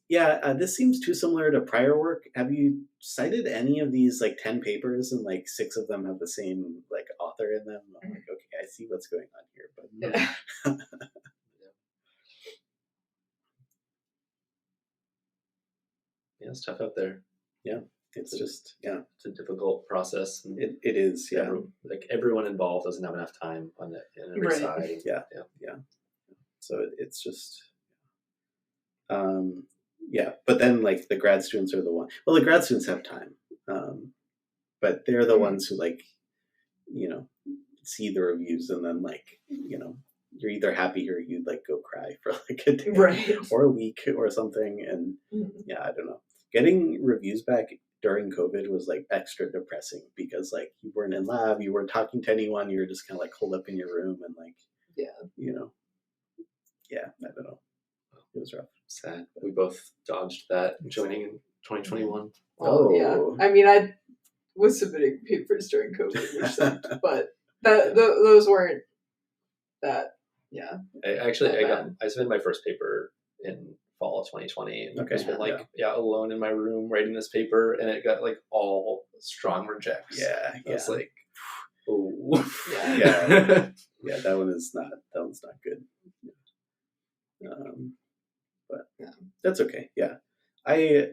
this seems too similar to prior work. Have you cited any of these like 10 papers and like 6 of them have the same like author in them? I'm like, okay, I see what's going on here, but it's tough out there. Yeah, it's just it's a difficult process. And it is. Yeah, everyone involved doesn't have enough time on every side. Yeah. So it's just, but then like the grad students are the one. Well, the grad students have time, but they're the ones who like, see the reviews and then like, you're either happy or you like go cry for like a day or a week or something. And I don't know. Getting reviews back during COVID was like extra depressing because like you weren't in lab, you weren't talking to anyone, you were just kind of like holed up in your room and like, I don't know. It was rough. Sad. We both dodged that joining in 2021. I mean, I was submitting papers during COVID, which sucked, but those weren't that. I submitted my first paper in fall of 2020 and just been like alone in my room writing this paper, and it got like all strong rejects. I was like, oh that one's not good. But that's okay. I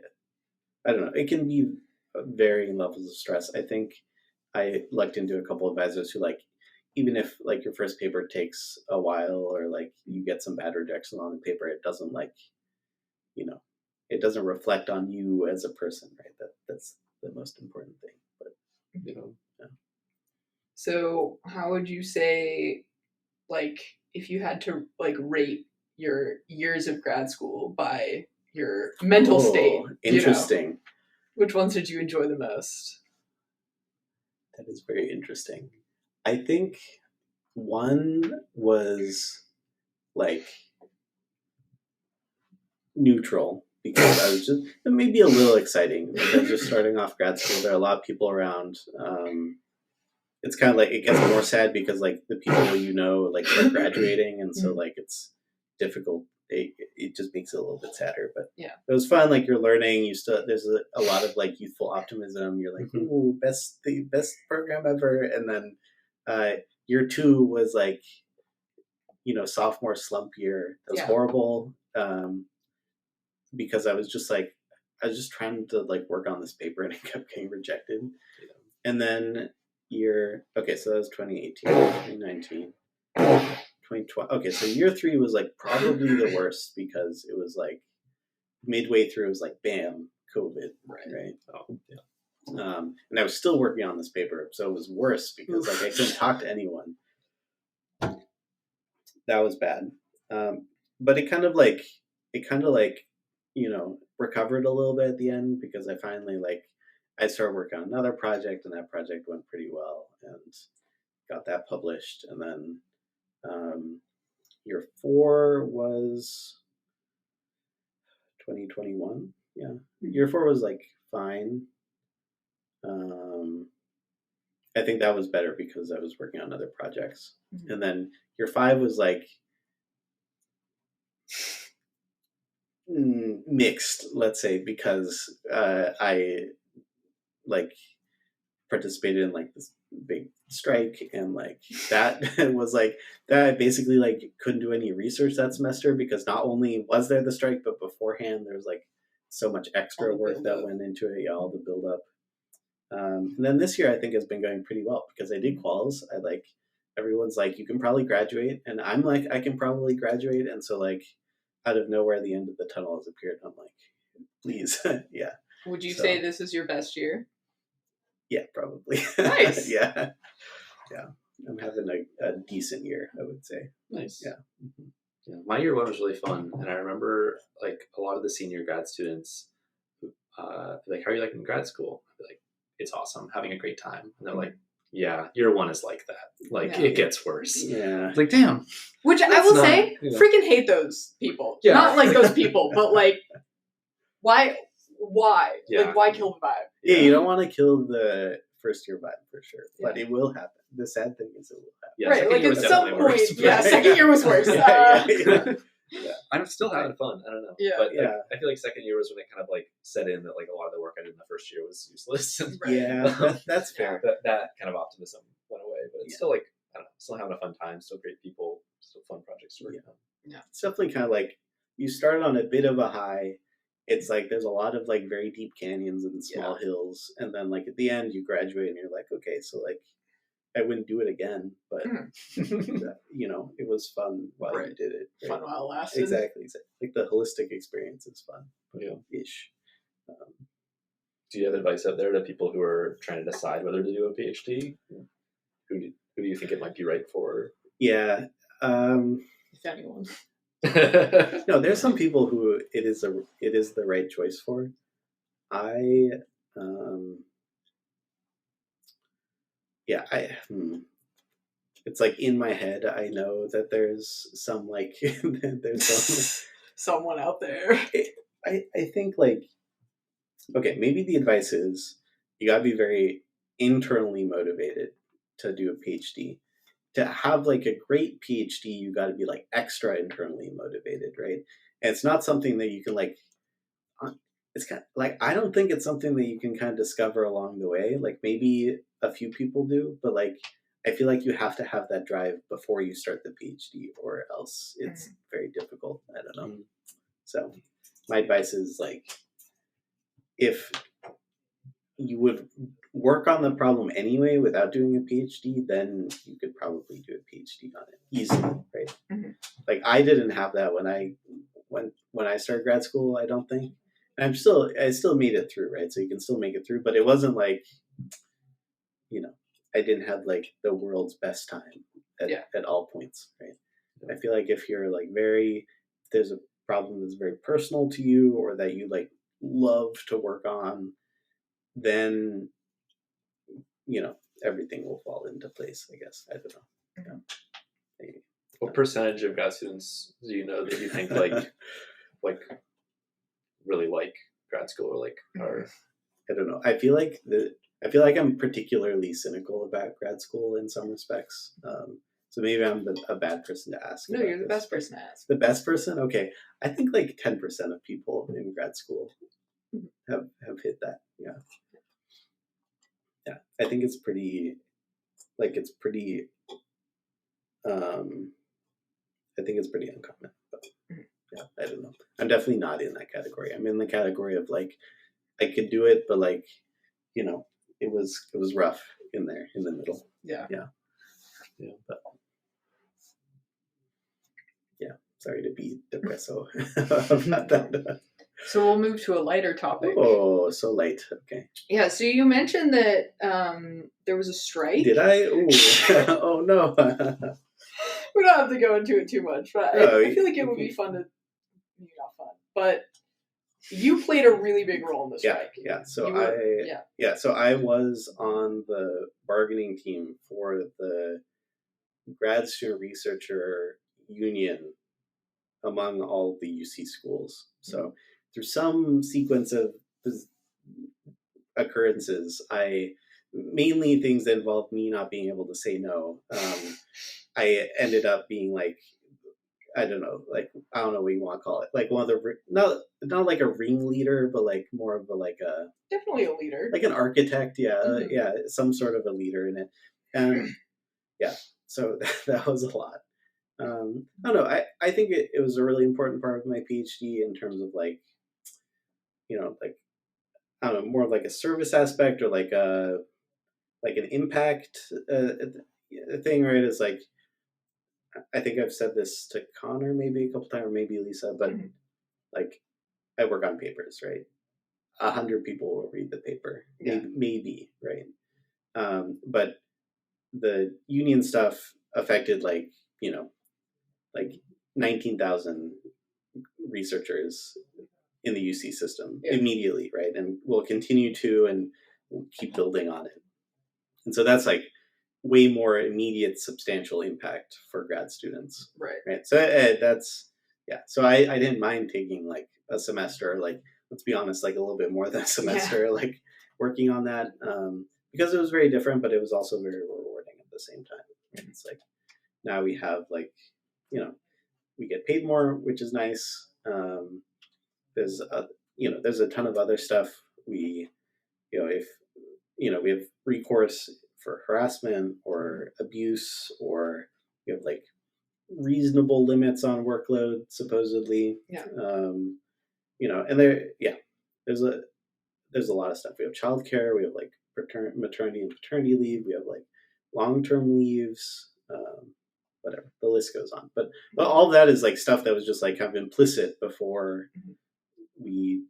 don't know, it can be varying levels of stress. I think I lucked into a couple of advisors who like, even if like your first paper takes a while or like you get some bad rejection on the paper, it doesn't like, it doesn't reflect on you as a person, right? That's the most important thing. But So how would you say, like, if you had to like rate your years of grad school by your mental state? Interesting. Which ones did you enjoy the most? That is very interesting. I think one was like neutral because I was just maybe a little exciting. Like I was just starting off grad school. There are a lot of people around. It's kind of like it gets more sad because like the people like are graduating, and so like it's difficult. It just makes it a little bit sadder, but it was fun. Like you're learning, there's a lot of like youthful optimism. You're like, ooh, the best program ever. And then year 2 was like, sophomore slump year. That was horrible because I was just like, I was just trying to like work on this paper and it kept getting rejected. Yeah. And then so that was 2018, 2019, 2012. Okay, so year 3 was like probably the worst because it was like midway through, it was like bam, COVID, right? Oh, yeah. And I was still working on this paper, so it was worse because like I couldn't talk to anyone. That was bad. But it kind of like recovered a little bit at the end because I finally I started working on another project, and that project went pretty well and got that published. And then year 4 was 2021. Yeah, year 4 was like fine. I think that was better because I was working on other projects. Mm-hmm. And then year 5 was like mixed, let's say, because I like participated in like this big strike, and like that was like that I basically like couldn't do any research that semester because not only was there the strike, but beforehand there was like so much extra work that went into it. Yeah, all the build up. And then this year I think has been going pretty well because I did quals. I like everyone's like, you can probably graduate, and I'm like, I can probably graduate, and so like out of nowhere the end of the tunnel has appeared. I'm like, please. Yeah. Would you say this is your best year? Yeah, probably. Nice. Yeah. I'm having a decent year, I would say. Nice. Yeah. Mm-hmm. Yeah. My year 1 was really fun, and I remember like a lot of the senior grad students like, how are you liking grad school? I'd be like, it's awesome, having a great time. And they're like, yeah, year 1 is like that. Like, it gets worse. Yeah. It's like, damn. Which I will say, freaking hate those people. Yeah. Not like those people, but like, why? Yeah. Like, why kill the vibe? Yeah, you don't want to kill the first year vibe for sure, but it will happen. The sad thing is it will happen. Yeah, right, like at some point, worse, second year was worse. Yeah, I'm still having fun. I don't know. Yeah. But like, I feel like second year was when it kind of like set in that like a lot of the work I did in the first year was useless. And, yeah, that's fair. That kind of optimism went away, but it's still like, I don't know, still having a fun time, still great people, still fun projects to work on. Yeah, it's definitely kind of like you started on a bit of a high. It's like there's a lot of like very deep canyons and small hills, and then like at the end you graduate and you're like, okay, so like I wouldn't do it again, but it was fun while you did it. Right? Fun while it lasted. Exactly. Like the holistic experience is fun. Ish. Do you have advice out there to people who are trying to decide whether to do a PhD? Who do you think it might be right for? Yeah. If anyone. No, there's some people who it is the right choice for. It's like in my head I know that there's some like there's some someone out there. I think like, okay, maybe the advice is you gotta be very internally motivated to do a PhD. To have like a great PhD, you gotta be like extra internally motivated, right? And it's not something that you can like, it's kind of like, I don't think it's something that you can kind of discover along the way. Like maybe a few people do, but like I feel like you have to have that drive before you start the PhD, or else it's very difficult. I don't know. So my advice is like, if you would work on the problem anyway without doing a PhD, then you could probably do a PhD on it easily, right? Mm-hmm. Like I didn't have that when I started grad school, I don't think. And I still made it through, right? So you can still make it through, but it wasn't like, I didn't have like the world's best time at all points, right? I feel like if you're like there's a problem that's very personal to you, or that you like love to work on, then everything will fall into place, I guess. I don't know. Maybe. What percentage of grad students do you know that you think like really like grad school, or like are? I don't know. I feel like I'm particularly cynical about grad school in some respects. So maybe I'm a bad person to ask. No, you're the best person to ask. The best person? Okay. I think like 10% of people in grad school have hit that. Yeah. Yeah. I think it's pretty, I think it's pretty uncommon. But, I don't know. I'm definitely not in that category. I'm in the category of like I could do it, but like, it was rough in there in the middle. Yeah. But sorry to be depresso about that. So we'll move to a lighter topic. Oh, so light. Okay. Yeah, so you mentioned that there was a strike. Did I? Ooh. Oh no. We don't have to go into it too much, but I feel like it would be fun to, maybe not fun, but you played a really big role in the strike. Yeah. So So I was on the bargaining team for the grad student researcher union among all the UC schools. So through some sequence of occurrences, mainly things that involved me not being able to say no. I ended up being like, I don't know what you want to call it, like one of the not like a ringleader, but like more of a definitely a leader, like an architect, some sort of a leader in it, and so that was a lot. I don't know. I think it was a really important part of my PhD in terms of like, like I don't know, more of like a service aspect or like an impact thing, right? It's like, I think I've said this to Connor maybe a couple times, or maybe Lisa, but like I work on papers, right? 100 people will read the paper, maybe, right? But the union stuff affected like 19,000 researchers in the UC system immediately, right? And we'll continue to, and we'll keep building on it. And so that's like way more immediate, substantial impact for grad students. Right. So So I didn't mind taking like a semester, like, let's be honest, like a little bit more than a semester, like working on that, because it was very different, but it was also very rewarding at the same time. Right? It's like, now we have like, we get paid more, which is nice. There's a ton of other stuff. We have recourse for harassment or abuse, or we have like reasonable limits on workload, supposedly. And there's a lot of stuff. We have childcare. We have like maternity and paternity leave. We have like long-term leaves. Whatever, the list goes on. But all of that is like stuff that was just like kind of implicit before we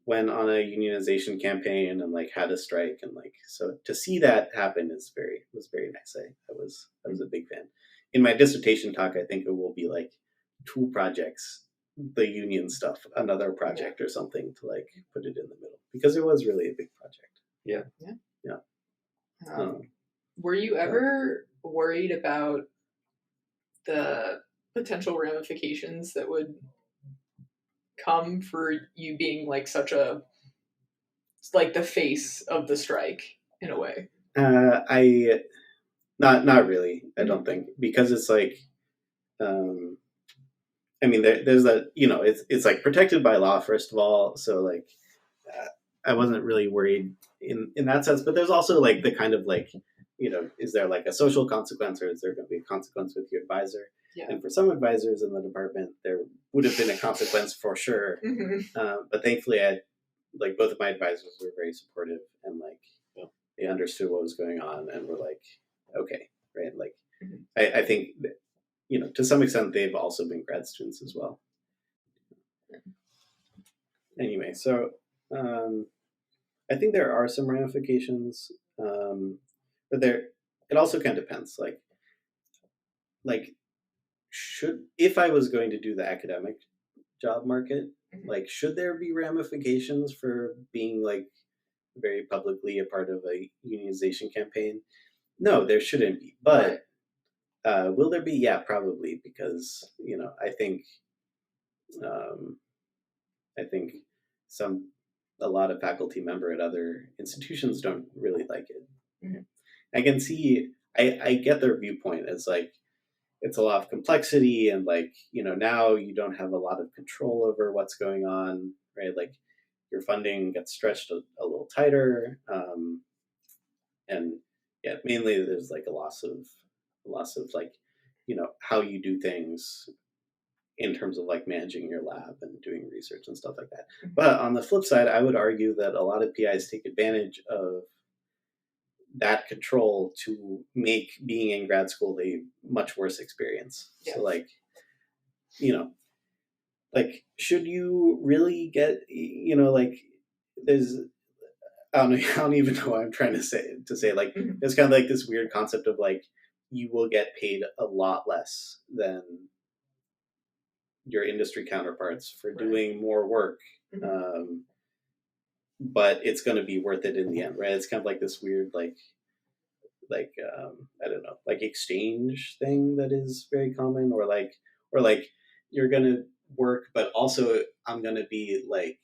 went on a unionization campaign and like had a strike, and like, so to see that happen was very nice. I was a big fan. In my dissertation talk, I think it will be like 2 projects, the union stuff, another project or something to like put it in the middle, because it was really a big project. Were you ever worried about the potential ramifications that would come for you being like such a, like the face of the strike in a way? I not really. I don't think, because it's like, I mean, there's a, it's like protected by law, first of all. So like, I wasn't really worried in that sense, but there's also like the kind of like, is there like a social consequence, or is there going to be a consequence with your advisor? And for some advisors in the department, there would have been a consequence for sure. But thankfully, like both of my advisors were very supportive, and like they understood what was going on and were like, okay, right? Like, I think that, to some extent, they've also been grad students as well. Anyway, so I think there are some ramifications, but it also kind of depends. Like, if I was going to do the academic job market, like, should there be ramifications for being like very publicly a part of a unionization campaign? No, there shouldn't be. But will there be? Yeah, probably, because I think a lot of faculty member at other institutions don't really like it. I can see. I get their viewpoint. It's like, it's a lot of complexity, and like, now you don't have a lot of control over what's going on, right? Like, your funding gets stretched a little tighter, and mainly there's like a loss of like, how you do things in terms of like managing your lab and doing research and stuff like that. But on the flip side, I would argue that a lot of PIs take advantage of that control to make being in grad school a much worse experience. Yeah. So like, you know, like, should you really get, you know, like there's, I don't even know what I'm trying to say like, there's kind of like this weird concept of like, you will get paid a lot less than your industry counterparts for doing more work. But it's going to be worth it in the end, right? It's kind of like this weird, like I don't know, like exchange thing that is very common, or like you're going to work, but also I'm going to be like,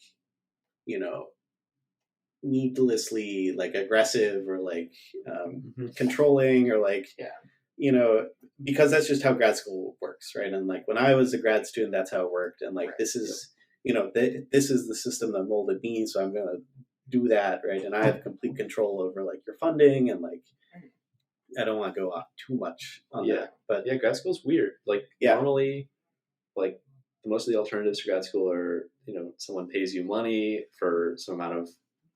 you know, needlessly like aggressive or like controlling or like, you know, because that's just how grad school works, right? And like when I was a grad student, that's how it worked. And like, this is, you know, this is the system that molded me, so I'm going to do that, right? And I have complete control over like your funding, and like, I don't want to go off too much on that. But yeah, grad school is weird. Like normally, like most of the alternatives to grad school are, you know, someone pays you money for some amount of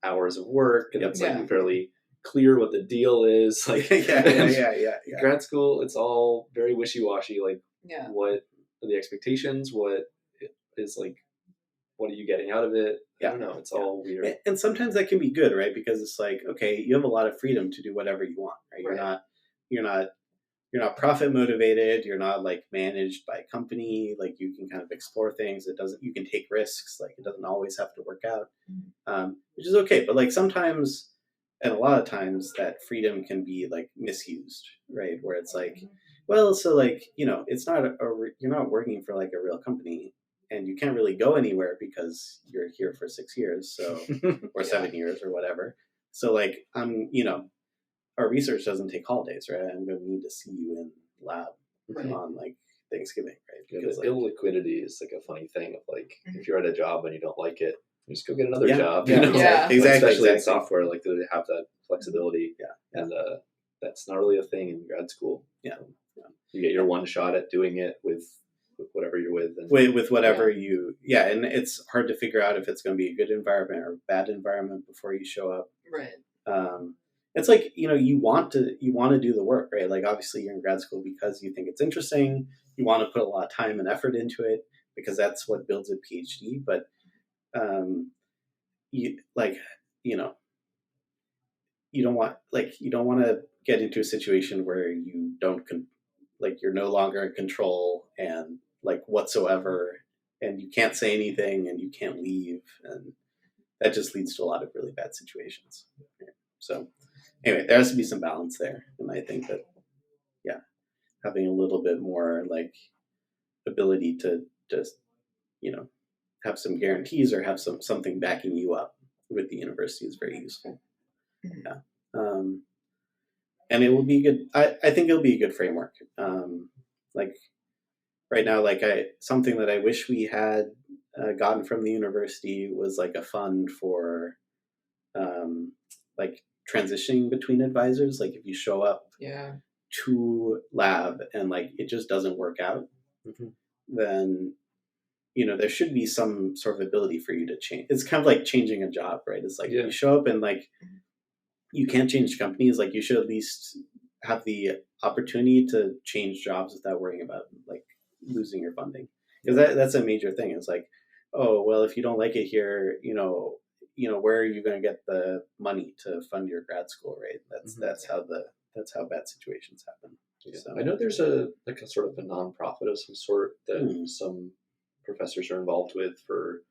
hours of work, and it's like fairly clear what the deal is. Like grad school, it's all very wishy-washy. Like what are the expectations? What is like, what are you getting out of it? I don't know. It's all weird. And sometimes that can be good, right? Because it's like, okay, you have a lot of freedom to do whatever you want, right? You're not profit motivated. You're not like managed by a company. Like you can kind of explore things. You can take risks. Like it doesn't always have to work out, which is okay. But like sometimes, and a lot of times, that freedom can be like misused, right? Where it's like, well, so like, you know, it's not you're not working for like a real company, and you can't really go anywhere because you're here for 6 years, so or 7 years or whatever. So like, you know, our research doesn't take holidays, right? I'm going to need to see you in lab on like Thanksgiving, right? Because like, illiquidity is like a funny thing of like, if you're at a job and you don't like it, you just go get another job. You know? Exactly. Especially in software, like they have that flexibility. And that's not really a thing in grad school. You get your one shot at doing it with whatever you're with. And, with whatever and it's hard to figure out if it's going to be a good environment or a bad environment before you show up. Right. It's like, you know, you want to do the work, right? Like obviously you're in grad school because you think it's interesting. You want to put a lot of time and effort into it because that's what builds a PhD. But you like, you know, you don't want to get into a situation where you don't like you're no longer in control and like whatsoever, and you can't say anything and you can't leave, and that just leads to a lot of really bad situations. So anyway, there has to be some balance there, and I think that having a little bit more like ability to just, you know, have some guarantees or have something backing you up with the university is very useful. And it will be good. I think it'll be a good framework. Like right now, like something that I wish we had gotten from the university was like a fund for like transitioning between advisors. Like if you show up to lab and like it just doesn't work out, then, you know, there should be some sort of ability for you to change. It's kind of like changing a job, right? It's like if you show up and like you can't change companies, like you should at least have the opportunity to change jobs without worrying about like losing your funding, because that's a major thing. It's like, oh well, if you don't like it here, you know where are you going to get the money to fund your grad school, right? That's how bad situations happen. So, I know there's a sort of a nonprofit of some sort that some professors are involved with for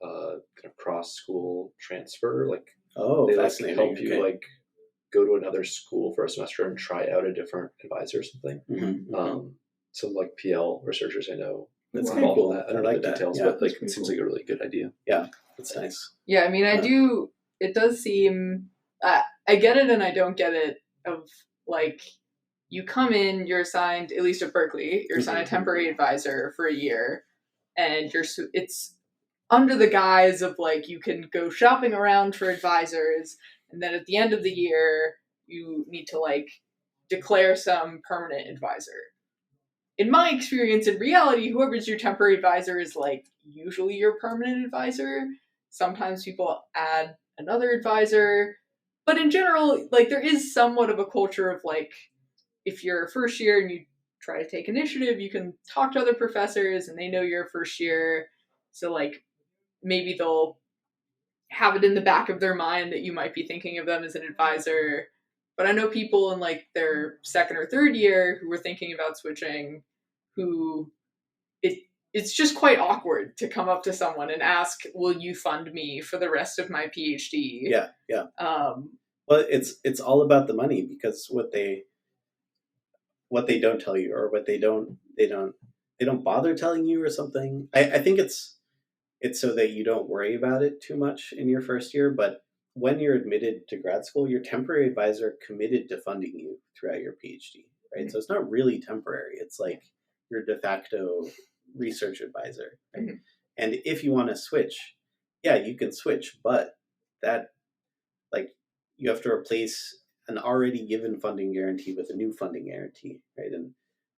kind of cross school transfer. Like they like help you like go to another school for a semester and try out a different advisor or something. So like PL researchers I know that's involved cool. in that. I don't know the details, but like it seems like a really good idea. Yeah, that's nice. Yeah, I mean, I do. It does seem. I get it and I don't get it. Of like, you come in, you're assigned, at least at Berkeley, you're assigned a temporary advisor for a year, and it's under the guise of like you can go shopping around for advisors, and then at the end of the year you need to like declare some permanent advisor. in my experience, in reality, whoever's your temporary advisor is like usually your permanent advisor. Sometimes people add another advisor, but in general, like there is somewhat of a culture of like, if you're a first year and you try to take initiative, you can talk to other professors and they know you're a first year. So like maybe they'll have it in the back of their mind that you might be thinking of them as an advisor. But I know people in like their second or third year who were thinking about switching, who it's just quite awkward to come up to someone and ask, will you fund me for the rest of my PhD? Yeah. Well, it's all about the money, because what they don't tell you, or what they don't bother telling you or something. I think it's so that you don't worry about it too much in your first year. But when you're admitted to grad school, your temporary advisor committed to funding you throughout your PhD, right? Mm-hmm. So it's not really temporary. It's like your de facto research advisor, right? Mm-hmm. And if you want to switch, yeah, you can switch, but that, like, you have to replace an already given funding guarantee with a new funding guarantee, right? And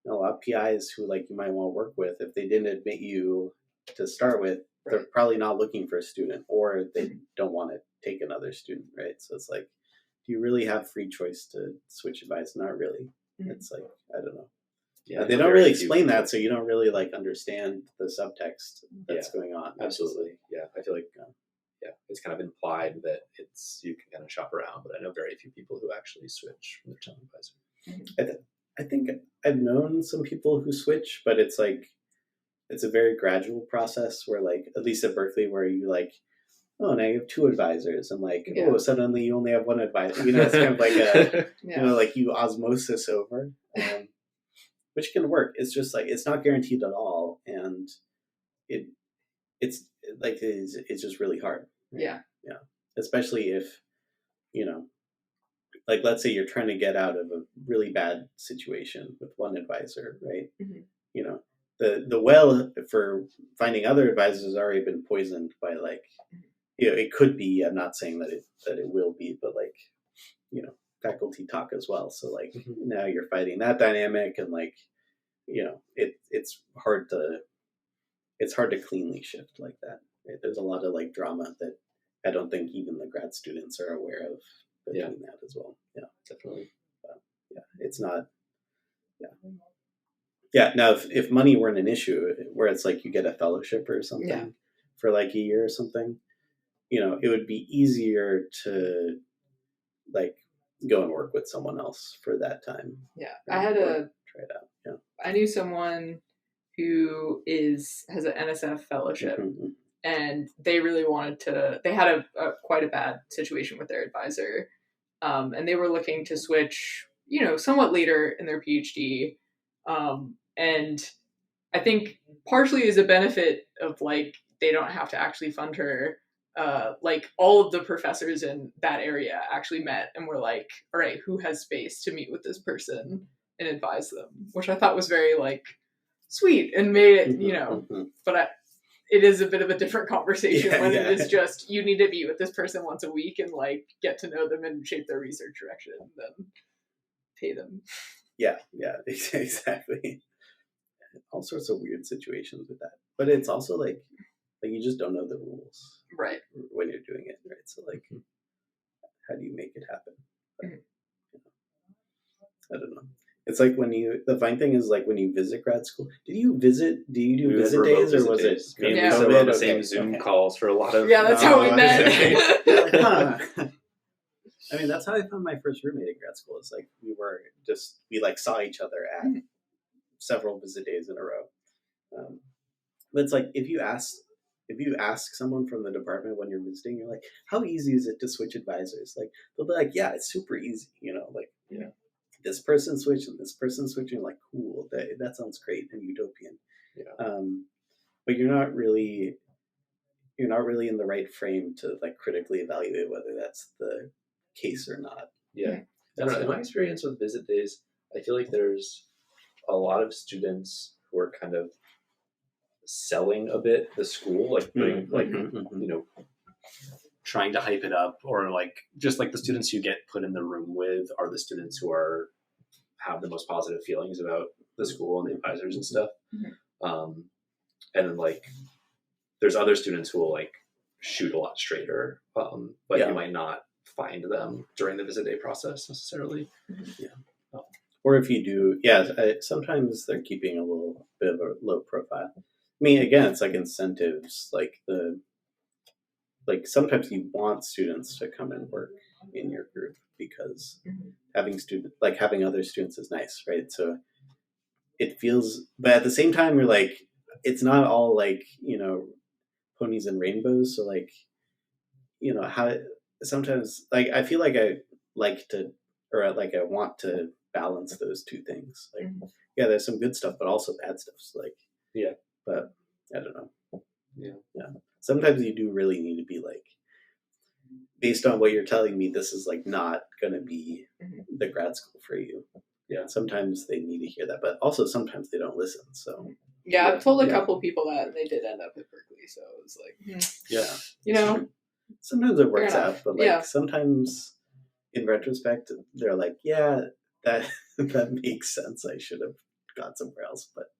a lot of PIs who like you might want to work with, if they didn't admit you to start with, right, they're probably not looking for a student, or they don't want to take another student, right? So it's like, do you really have free choice to switch advice? Not really. Mm-hmm. It's like, I don't know. Yeah, they don't really explain that, so you don't really like understand the subtext that's going on. Absolutely. Yeah, I feel like it's kind of implied that you can kind of shop around, but I know very few people who actually switch from their term advisor. I think I've known some people who switch, but it's like, it's a very gradual process where, like, at least at Berkeley, where you like, oh, now you have two advisors, and like, oh, suddenly you only have one advisor. You know, it's kind of like a, you know, like you osmosis over, which can work. It's just like, it's not guaranteed at all, and it's like it's just really hard. Right? Yeah. Especially if, you know, like, let's say you're trying to get out of a really bad situation with one advisor, right? Mm-hmm. You know, the well for finding other advisors has already been poisoned by, like, you know, it could be, I'm not saying that it will be, but like, you know, faculty talk as well. So like, now you're fighting that dynamic, and like, you know, it's hard to cleanly shift like that. Right? There's a lot of like drama that I don't think even the grad students are aware of between that as well. Yeah, definitely. It's not. Yeah. Now, if money weren't an issue, where it's like you get a fellowship or something for like a year or something, you know, it would be easier to like go and work with someone else for that time. Yeah, I had try it out. Yeah, I knew someone who has an NSF fellowship, and they really wanted to. They had a quite a bad situation with their advisor, and they were looking to switch, you know, somewhat later in their PhD, and I think partially as a benefit of like they don't have to actually fund her. Like all of the professors in that area actually met and were like, all right, who has space to meet with this person and advise them, which I thought was very like sweet and made it, you know, but it is a bit of a different conversation when it is just, you need to meet with this person once a week and like get to know them and shape their research direction and then pay them. Yeah, exactly. All sorts of weird situations with that. But it's also like you just don't know the rules. Right. When you're doing it, right? So like, how do you make it happen? But, you know, I don't know. It's like the fine thing is like when you visit grad school, do you do visit days, or was it mainly on the same Zoom calls for a lot of... Yeah, that's how we met. I mean, that's how I found my first roommate in grad school. It's like we saw each other at several visit days in a row. But it's like, if you ask someone from the department when you're visiting, you're like, how easy is it to switch advisors? Like, they'll be like, yeah, it's super easy. You know, like, this person switched and this person switched. And you're like, cool, that sounds great and utopian. Yeah. But you're not really in the right frame to like critically evaluate whether that's the case or not. Yeah. I don't know. In my experience with visit days, I feel like there's a lot of students who are kind of selling a bit the school, like putting you know, trying to hype it up, or like just like the students you get put in the room with are the students who are have the most positive feelings about the school and the advisors and stuff. Mhm. And then like there's other students who will like shoot a lot straighter, but you might not find them during the visit day process necessarily. Or if you do, sometimes they're keeping a little bit of a low profile. I mean, again, it's like incentives, like sometimes you want students to come and work in your group because having other students is nice, right? So it feels, but at the same time, you're like, it's not all like, ponies and rainbows. So like, how sometimes like I feel like I want to balance those two things. Like, there's some good stuff, but also bad stuff. So like, but I don't know. Yeah. Sometimes you do really need to be like, based on what you're telling me, this is like not going to be the grad school for you. Yeah. Sometimes they need to hear that, but also sometimes they don't listen. So I've told a couple people that, and they did end up at Berkeley. So it was like, sometimes it works out, but like sometimes in retrospect, they're like, that makes sense. I should have gone somewhere else, but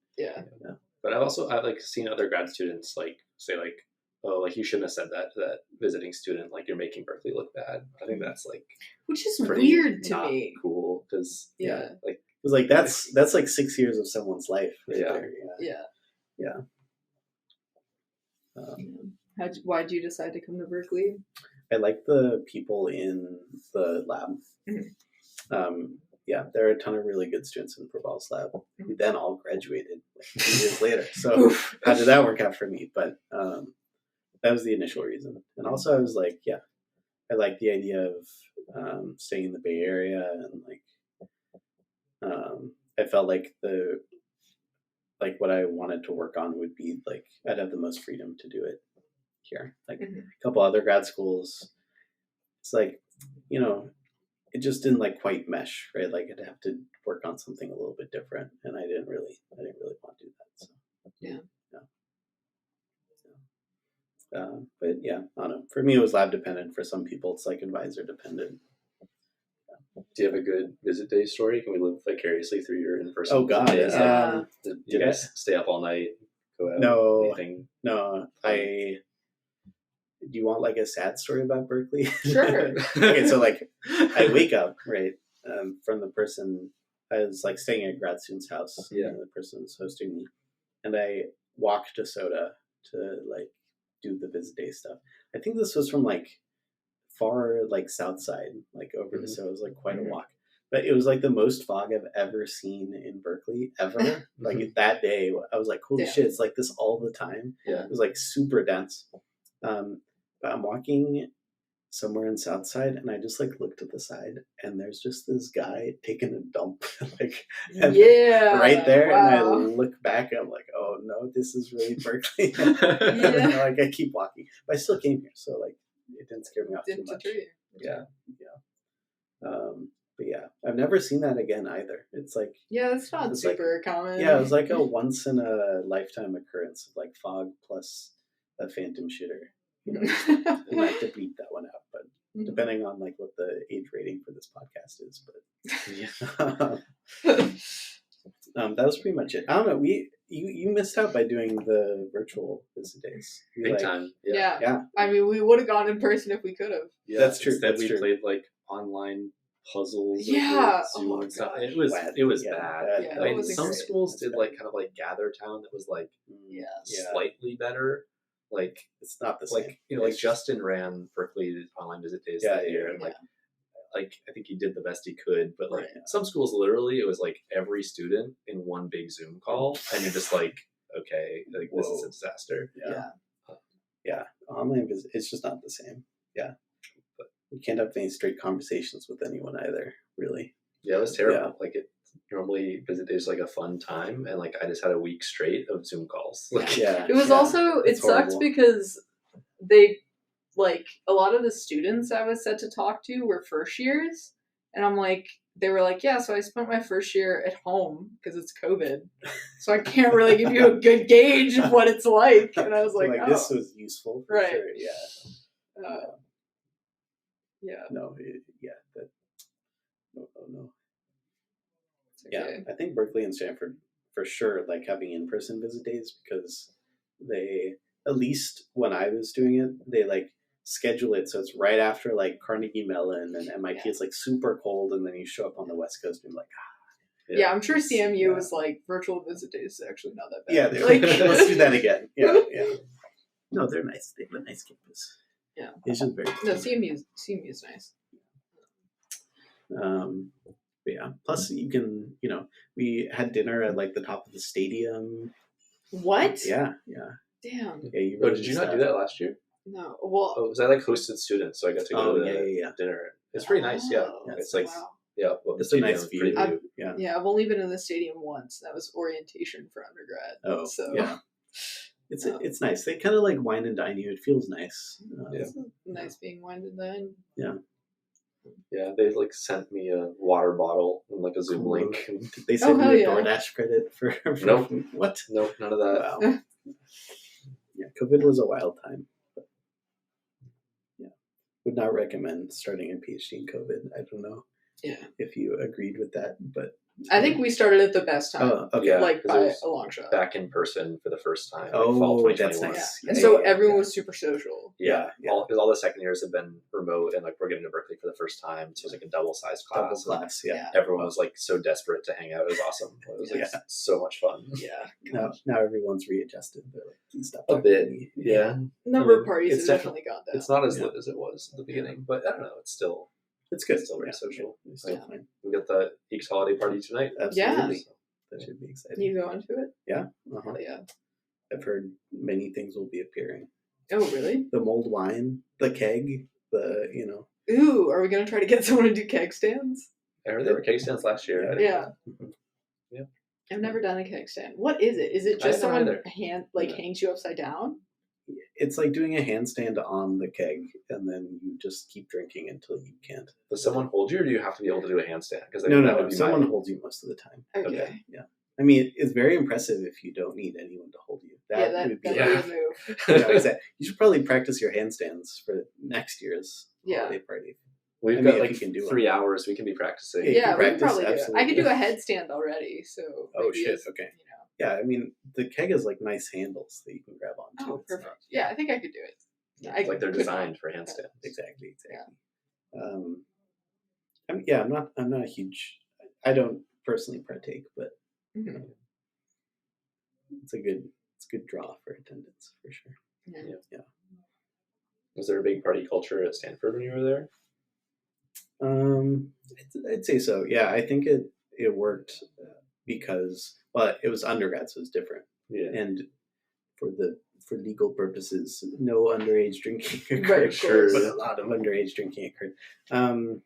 But I've like seen other grad students like say like, oh, like you shouldn't have said that to that visiting student, like you're making Berkeley look bad. I think that's like, which is weird to not me. cool because like it's like that's like 6 years of someone's life. Right there. Why'd you decide to come to Berkeley? I like the people in the lab. There are a ton of really good students in Prabal's lab who then all graduated like 2 years later. So how did that work out for me? But that was the initial reason. And also I was like, I like the idea of staying in the Bay Area, and like I felt like what I wanted to work on would be like I'd have the most freedom to do it here. Like a couple other grad schools, it's like, it just didn't like quite mesh, right? Like I'd have to work on something a little bit different, and I didn't really want to do that. So but I don't know. For me, it was lab dependent. For some people, it's like advisor dependent. Do you have a good visit day story? Can we live vicariously through your in-person? Oh God! Days? Did you guys stay up all night? Go out? No, anything? No. Do you want like a sad story about Berkeley? Sure. Okay, so like I wake up right from the person. I was like staying at a grad student's house. And the person was hosting me, and I walked to Soda to like do the visit day stuff. I think this was from like far like south side, like over to so it was like quite a walk. But it was like the most fog I've ever seen in Berkeley ever. Like that day, I was like, holy shit, it's like this all the time. It was like super dense. But I'm walking somewhere in Southside, and I just like look to the side, and there's just this guy taking a dump, like right there. Wow. And I look back, and I'm like, oh no, this is really Berkeley. And like I keep walking, but I still came here, so like it didn't scare me off too much. But I've never seen that again either. It's like it's not super common. Yeah, it was like a once in a lifetime occurrence of like fog plus a phantom shitter. And I have to beat that one out, but depending on like what the age rating for this podcast is, but that was pretty much it. I don't know. You missed out by doing the virtual visit days. Big time. Yeah. I mean, we would have gone in person if we could have. Yeah, that's true. Instead, we played like online puzzles. Zoom and stuff. It was bad. I mean, some schools did like kind of like Gather Town that was like slightly better. Like it's not the same. Like like Justin ran Berkeley online visit days that year, and like I think he did the best he could. But like some schools, literally, it was like every student in one big Zoom call, and you're just like, okay, like this is a disaster. Online visit, it's just not the same. But you can't have any straight conversations with anyone either. Really. Yeah, it was terrible. Like it. Normally visit days like a fun time, and like I just had a week straight of Zoom calls. Like it was also it sucks because they like a lot of the students I was set to talk to were first years, and I'm like they were like, so I spent my first year at home because it's COVID, so I can't really give you a good gauge of what it's like. And I was like this was useful for sure. No. Okay. I think Berkeley and Stanford for sure like having in-person visit days because they, at least when I was doing it, they like schedule it so it's right after like Carnegie Mellon and MIT is like super cold, and then you show up on the West Coast and you're like, Yeah, I'm sure CMU yeah. was like virtual visit days is actually not that bad. yeah, they're like, let's do that again. Yeah. No, they're nice. They have a nice campus. Yeah. It's just very No, CMU is nice. But yeah. Plus, you can, we had dinner at like the top of the stadium. What? Yeah. Damn. Yeah, you Oh, did you not do that last year? No. Well. Oh, because I like hosted students, so I got to go to the dinner. It's pretty nice. Yeah, it's like wow. Well, it's a nice view. Yeah, I've only been in the stadium once. That was orientation for undergrad. Oh, so yeah. It's nice. They kind of like wine and dine you. It feels nice. It's nice being wine and dine. Yeah. Yeah, they like sent me a water bottle and like a Zoom link. Did they send you a yeah. DoorDash credit for Nope. What? Nope, none of that. Wow. Yeah, COVID was a wild time. But yeah, would not recommend starting a PhD in COVID. I don't know. Yeah. If you agreed with that, but I think we started at the best time. Oh, okay. Yeah, like 'cause by it was a long shot. back in person for the first time. Oh, fall 2021. that's Yeah. nice. And Yeah, so yeah, everyone yeah. was super social. Yeah, Yeah. because all the second years have been remote, and like we're getting to Berkeley for the first time, so it was like a double-sized Double class. class. Yeah. Everyone was like so desperate to hang out. It was awesome. It was like so much fun. Yeah. Now everyone's readjusted. They're like, please stop A talking bit, to me. yeah. Number I mean, of parties it's has definitely gone down. It's not as Yeah. lit as it was at the beginning, but I don't know. It's still It's good. still very social. It's still Yeah. fine. We got the Geeks holiday party tonight. Absolutely. That should be exciting. You go into it? Yeah. Oh, yeah. I've heard many things will be appearing. Oh, really? The mulled wine, the keg, Ooh, are we going to try to get someone to do keg stands? I heard there were cake stands last year. I didn't Yeah. know. Yeah. I've never done a keg stand. What is it? Is it I just don't know someone either. hangs you upside down? it's like doing a handstand on the keg, and then you just keep drinking until you can't. Does someone hold you, or do you have to be able to do a handstand? Because No. Someone holds you most of the time. Okay. Yeah. I mean, it's very impressive if you don't need anyone to hold you. That would be. would be a move. Exactly. You should probably practice your handstands for next year's holiday party. We've I got mean, like if you can do 3 hours. We can be practicing. Yeah, Yeah, you we can can probably practice, do it. I could do a absolutely. headstand already, so Oh, maybe shit, it's, okay. you know. Yeah, I mean, the keg has like nice handles that you can grab onto. Oh, It's not- perfect. Yeah, I think I could do it. It's like they're could designed not. for handstands. Exactly. Yeah. I'm not a huge. I don't personally partake, but Mhm. it's a good draw for attendance for sure. Yeah. Was there a big party culture at Stanford when you were there? I'd say so. Yeah, I think it worked because it was undergrad, so it's different. Yeah. And for legal purposes, no underage drinking occurred. Right, of course. But a lot of underage drinking occurred.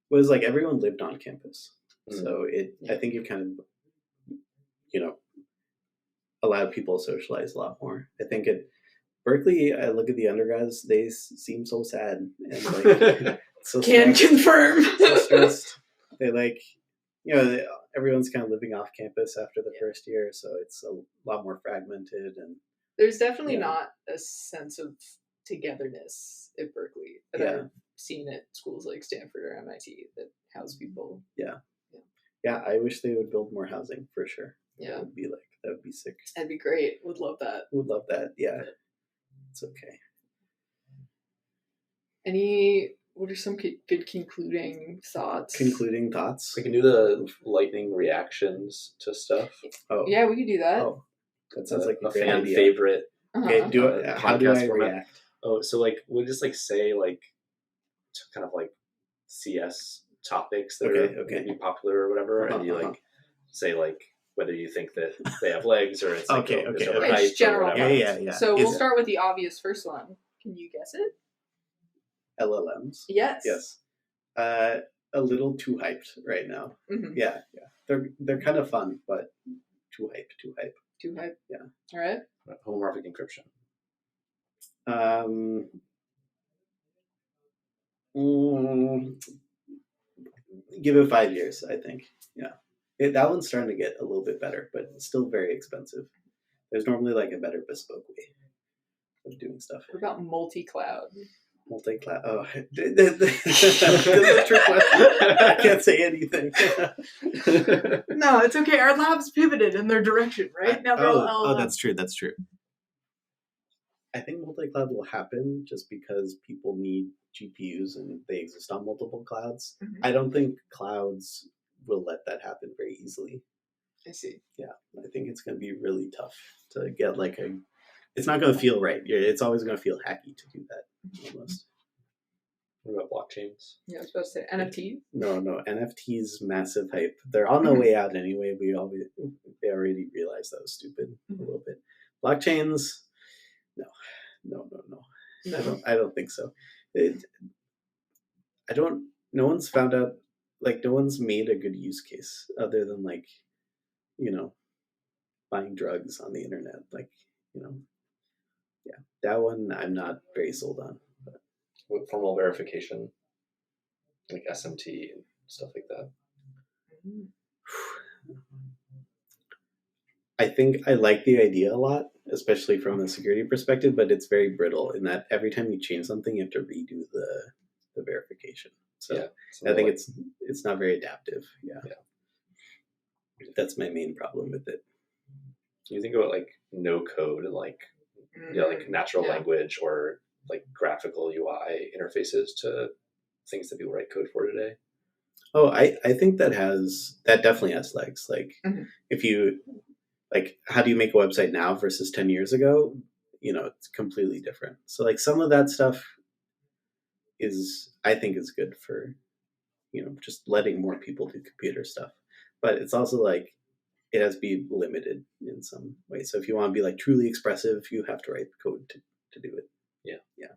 Was like everyone lived on campus, so I think it kind of, allowed people to socialize a lot more. I think at Berkeley, I look at the undergrads; they seem so sad and like so Can stressed. confirm. So stressed. They everyone's kind of living off campus after the first year, so it's a lot more fragmented and. There's definitely Yeah. not a sense of togetherness at Berkeley that Yeah. I've seen at schools like Stanford or MIT that house people. Yeah, I wish they would build more housing for sure. Yeah. That would be sick. That'd be great. Would love that. Would love that. Yeah. It's okay. What are some good concluding thoughts? Concluding thoughts? We can do the lightning reactions to stuff. Oh. Yeah, we could do that. Oh. That sounds like a a great fan idea. favorite. Uh-huh. Okay, how do podcast I format. react? Oh, so like we'll just like say like kind of like CS topics that Okay, are okay. maybe popular or whatever, and you like say like whether you think that they have legs or it's like Okay, it's okay, over okay. height It's general. or whatever. Yeah. So we'll Is start with the obvious first one. Can you guess it? LLMs. Yes. Yes. A little too hyped right now. Mm-hmm. Yeah. They're kind of fun, but too hype. Too hype. Yeah. All right. Homomorphic encryption. Give it 5 years, I think. Yeah. That one's starting to get a little bit better, but it's still very expensive. There's normally like a better bespoke way of doing stuff. What about multi-cloud? Multi-cloud. Oh, that's a trick question. I can't say anything. No, it's okay. Our labs pivoted in their direction, right? Now they're all Oh, that's true. That's true. I think multi-cloud will happen just because people need GPUs and they exist on multiple clouds. Mhm. I don't think clouds will let that happen very easily. I see. Yeah, I think it's going to be really tough to get like a. It's not going to feel right. It's always going to feel hacky to do that. Almost. What about blockchains? Yeah, I was supposed to say NFT. No, NFTs massive hype. They're on their way out anyway. They already realized that was stupid a little bit. Blockchains, no. I don't think so. No one's found out, like, no one's made a good use case other than, like, buying drugs on the internet. Like, yeah, that one I'm not very sold on. But. With formal verification, like SMT and stuff like that. I think I like the idea a lot, especially from a security perspective, but it's very brittle in that every time you change something, you have to redo the verification. So yeah, I think it's not very adaptive. Yeah. That's my main problem with it. You think about like no code and like like natural language or like graphical UI interfaces to things that people write code for today. Oh, I think that definitely has legs. Like if you like, how do you make a website now versus 10 years ago? It's completely different. So like some of that stuff I think is good for, just letting more people do computer stuff. But it's also like, it has to be limited in some way. So if you want to be like truly expressive, you have to write code to do it. Yeah.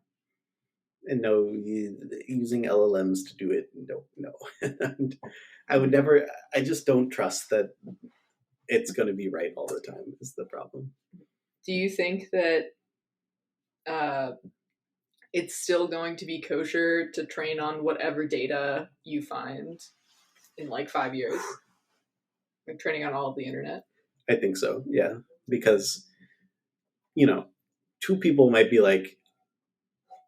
And no, using LLMs to do it, no. I just don't trust that it's going to be right all the time is the problem. Do you think that it's still going to be kosher to train on whatever data you find in like 5 years? Like training on all of the internet? I think so, yeah. Because, two people might be like,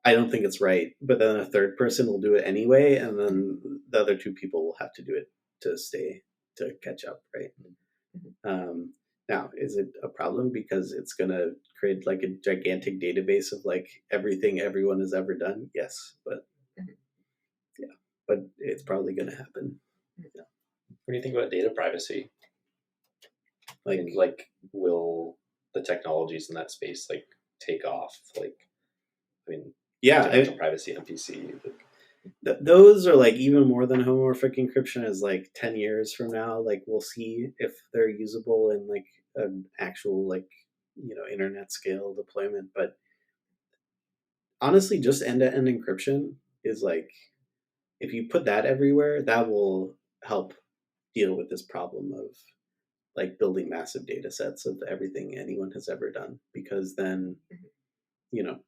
I don't think it's right, but then a third person will do it anyway, and then the other two people will have to do it to catch up, right? Now, is it a problem because it's going to create like a gigantic database of like everything everyone has ever done? Yes, but but it's probably going to happen. Yeah. What do you think about data privacy? Like will the technologies in that space like take off? Like, I mean, privacy, MPC. Those are like even more than homomorphic encryption is like 10 years from now. Like we'll see if they're usable in like an actual like internet scale deployment. But honestly, just end-to-end encryption is like, if you put that everywhere, that will help deal with this problem of like building massive data sets of everything anyone has ever done. Because then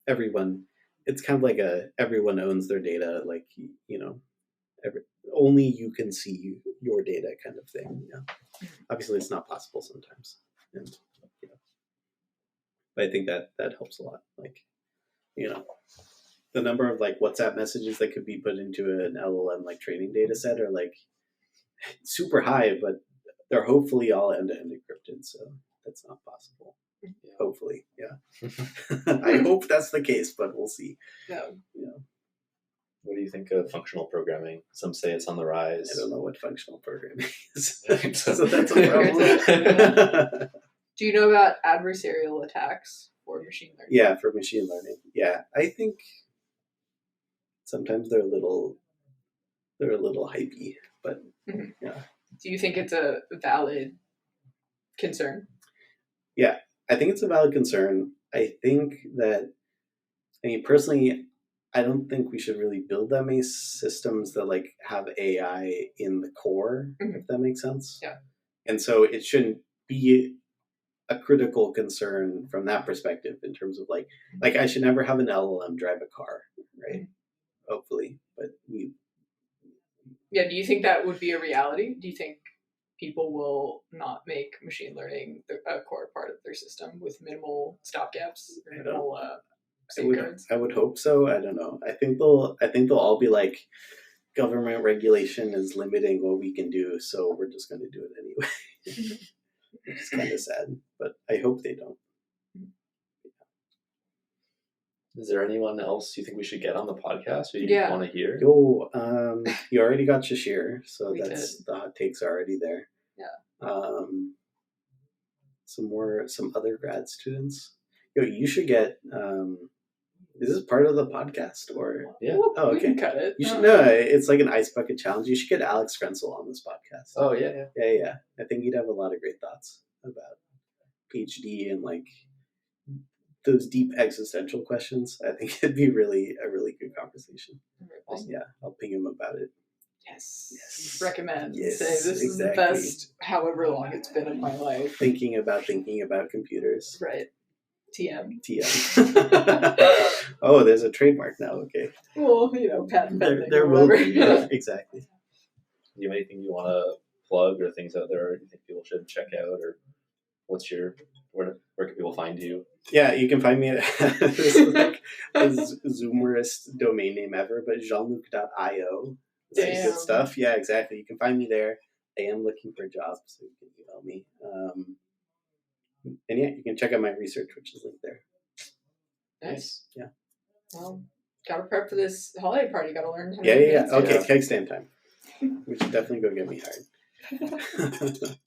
everyone. It's kind of like everyone owns their data, like, only you can see your data kind of thing. Yeah. Obviously, it's not possible sometimes. And, but I think that helps a lot. Like, the number of like WhatsApp messages that could be put into an LLM like training data set are like super high, but they're hopefully all end-to-end encrypted. So that's not possible. Hopefully, yeah. I hope that's the case, but we'll see. Yeah. What do you think of functional programming? Some say it's on the rise. I don't know what functional programming is. So that's a problem. Do you know about adversarial attacks for machine learning? Yeah, for machine learning. Yeah, I think sometimes they're a little hypey, but yeah. Do you think it's a valid concern? Yeah, I think it's a valid concern. I think that, personally, I don't think we should really build that many systems that like have AI in the core, if that makes sense. Yeah. And so it shouldn't be a critical concern from that perspective in terms of like I should never have an LLM drive a car, right? Hopefully, but Yeah, do you think that would be a reality? Do you think people will not make machine learning a core part of their system with minimal stopgaps? safeguards. I would hope so. I don't know. I think they'll all be like, government regulation is limiting what we can do, so we're just going to do it anyway. Which is kind of sad, but I hope they don't. Is there anyone else you think we should get on the podcast who you Yeah. want to hear? Yo, you already got Shashir, so We that's the hot takes are already there. Yeah. Some other grad students. Yo, you should get. Is this part of the podcast or? Yeah. Well, Oh, we okay. can cut it. You should know. It's like an ice bucket challenge. You should get Alex Grenzel on this podcast. Oh yeah. Yeah. I think he'd have a lot of great thoughts about PhD and like those deep existential questions. I think it'd be a really good conversation. Awesome. Yeah, I'll ping him about it. Yes. Recommend. Yes, Say this is the exactly. best however long it's been in my life. Thinking about computers. Right. TM. TM. Oh, there's a trademark now. Okay. Well, patent pending There or will whatever. be. Yeah, exactly. Do you have anything you want to plug or things out there you think people should check out, or where can people find you? Yeah, you can find me at this is like the Zoomerest domain name ever, but Jean-Luc.io. That's Damn. good stuff. Yeah, exactly. You can find me there. I am looking for jobs, so you can email me. And yeah, you can check out my research, which is linked there. Nice. Yeah. Well, gotta prep for this holiday party. Gotta learn how to Yeah. dance. Okay, Yeah. keg stand time. We should definitely go get me hired.